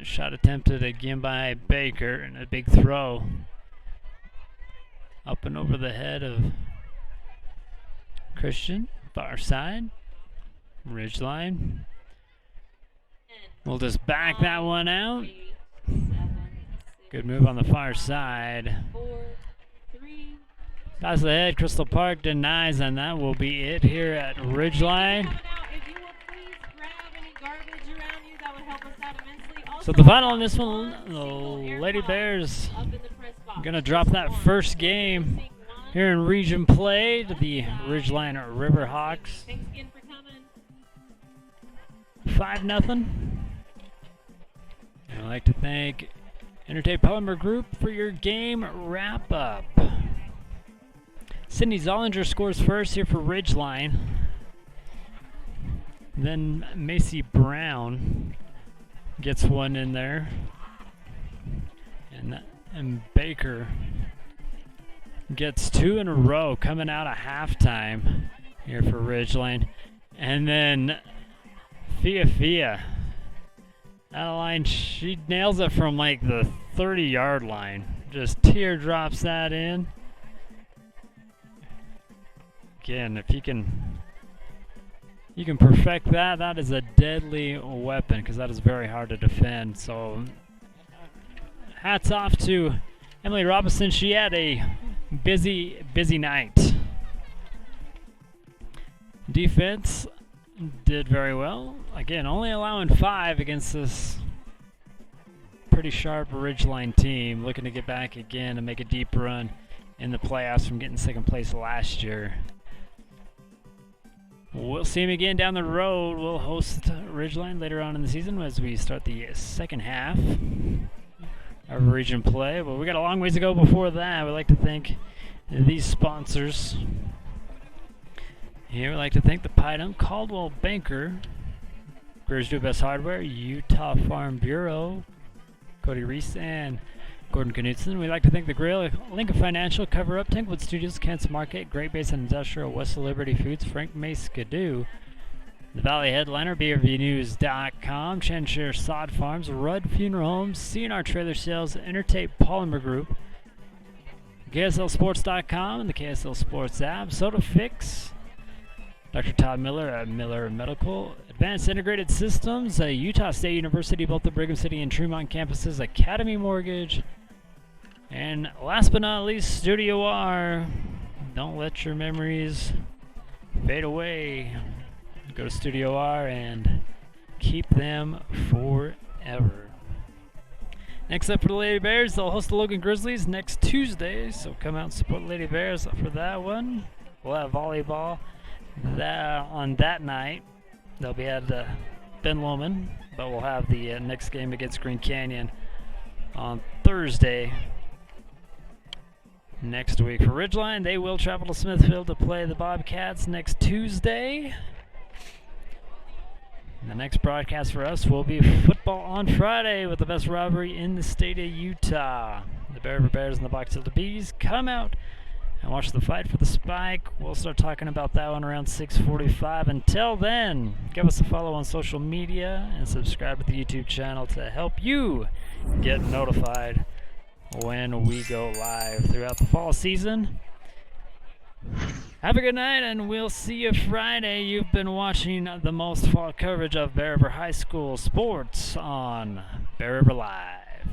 Shot attempted again by Baker and a big throw. Up and over the head of Christian. Far side. Ridgeline. We'll just back that one out. Good move on the far side. Pass ahead. Crystal Park denies, and that will be it here at Ridgeline. So the final on this one, the Lady Bears going to drop that first game here in region play to the Ridgeline River Hawks. 5-0. I'd like to thank Intertape Polymer Group for your game wrap-up. Sydney Zollinger scores first here for Ridgeline. Then Macy Brown gets one in there. And Baker gets two in a row coming out of halftime here for Ridgeline. And then Fia. That line, she nails it from like the 30-yard line. Just teardrops that in. Again, if you can perfect that, that is a deadly weapon because that is very hard to defend. So hats off to Emily Robinson. She had a busy night. Defense did very well. Again, only allowing 5 against this pretty sharp Ridgeline team. Looking to get back again and make a deep run in the playoffs from getting second place last year. We'll see him again down the road. We'll host Ridgeline later on in the season as we start the second half of region play. But we got a long ways to go before that. We'd like to thank these sponsors. Here we'd like to thank the Pydam, Caldwell Banker, Greer's Do Best Hardware, Utah Farm Bureau, Cody Reese, and Gordon Knutson. We'd like to thank the Grill, Lincoln Financial, Cover Up, Tankwood Studios, Kansas Market, Great Basin Industrial, West Liberty Foods, Frank May Skidoo, the Valley Headliner, BRVNews.com, Chanshire Sod Farms, Rudd Funeral Homes, CNR Trailer Sales, Intertape Polymer Group, KSLSports.com, and the KSL Sports app, Soda Fix, Dr. Todd Miller at Miller Medical, Advanced Integrated Systems, Utah State University, both the Brigham City and Tremont campuses, Academy Mortgage, and last but not least, Studio R. Don't let your memories fade away. Go to Studio R and keep them forever. Next up for the Lady Bears, they'll host the Logan Grizzlies next Tuesday, so come out and support the Lady Bears for that one. We'll have volleyball on that night. They'll be at Ben Lomond, but we'll have the next game against Green Canyon on Thursday next week. For Ridgeline, they will travel to Smithfield to play the Bobcats next Tuesday. And the next broadcast for us will be football on Friday with the best rivalry in the state of Utah. The River Bears and the Black Tilted Bees come out and watch the fight for the spike. We'll start talking about that one around 6:45. Until then, give us a follow on social media and subscribe to the YouTube channel to help you get notified when we go live throughout the fall season. Have a good night, and we'll see you Friday. You've been watching the most fall coverage of Bear River High School sports on Bear River Live.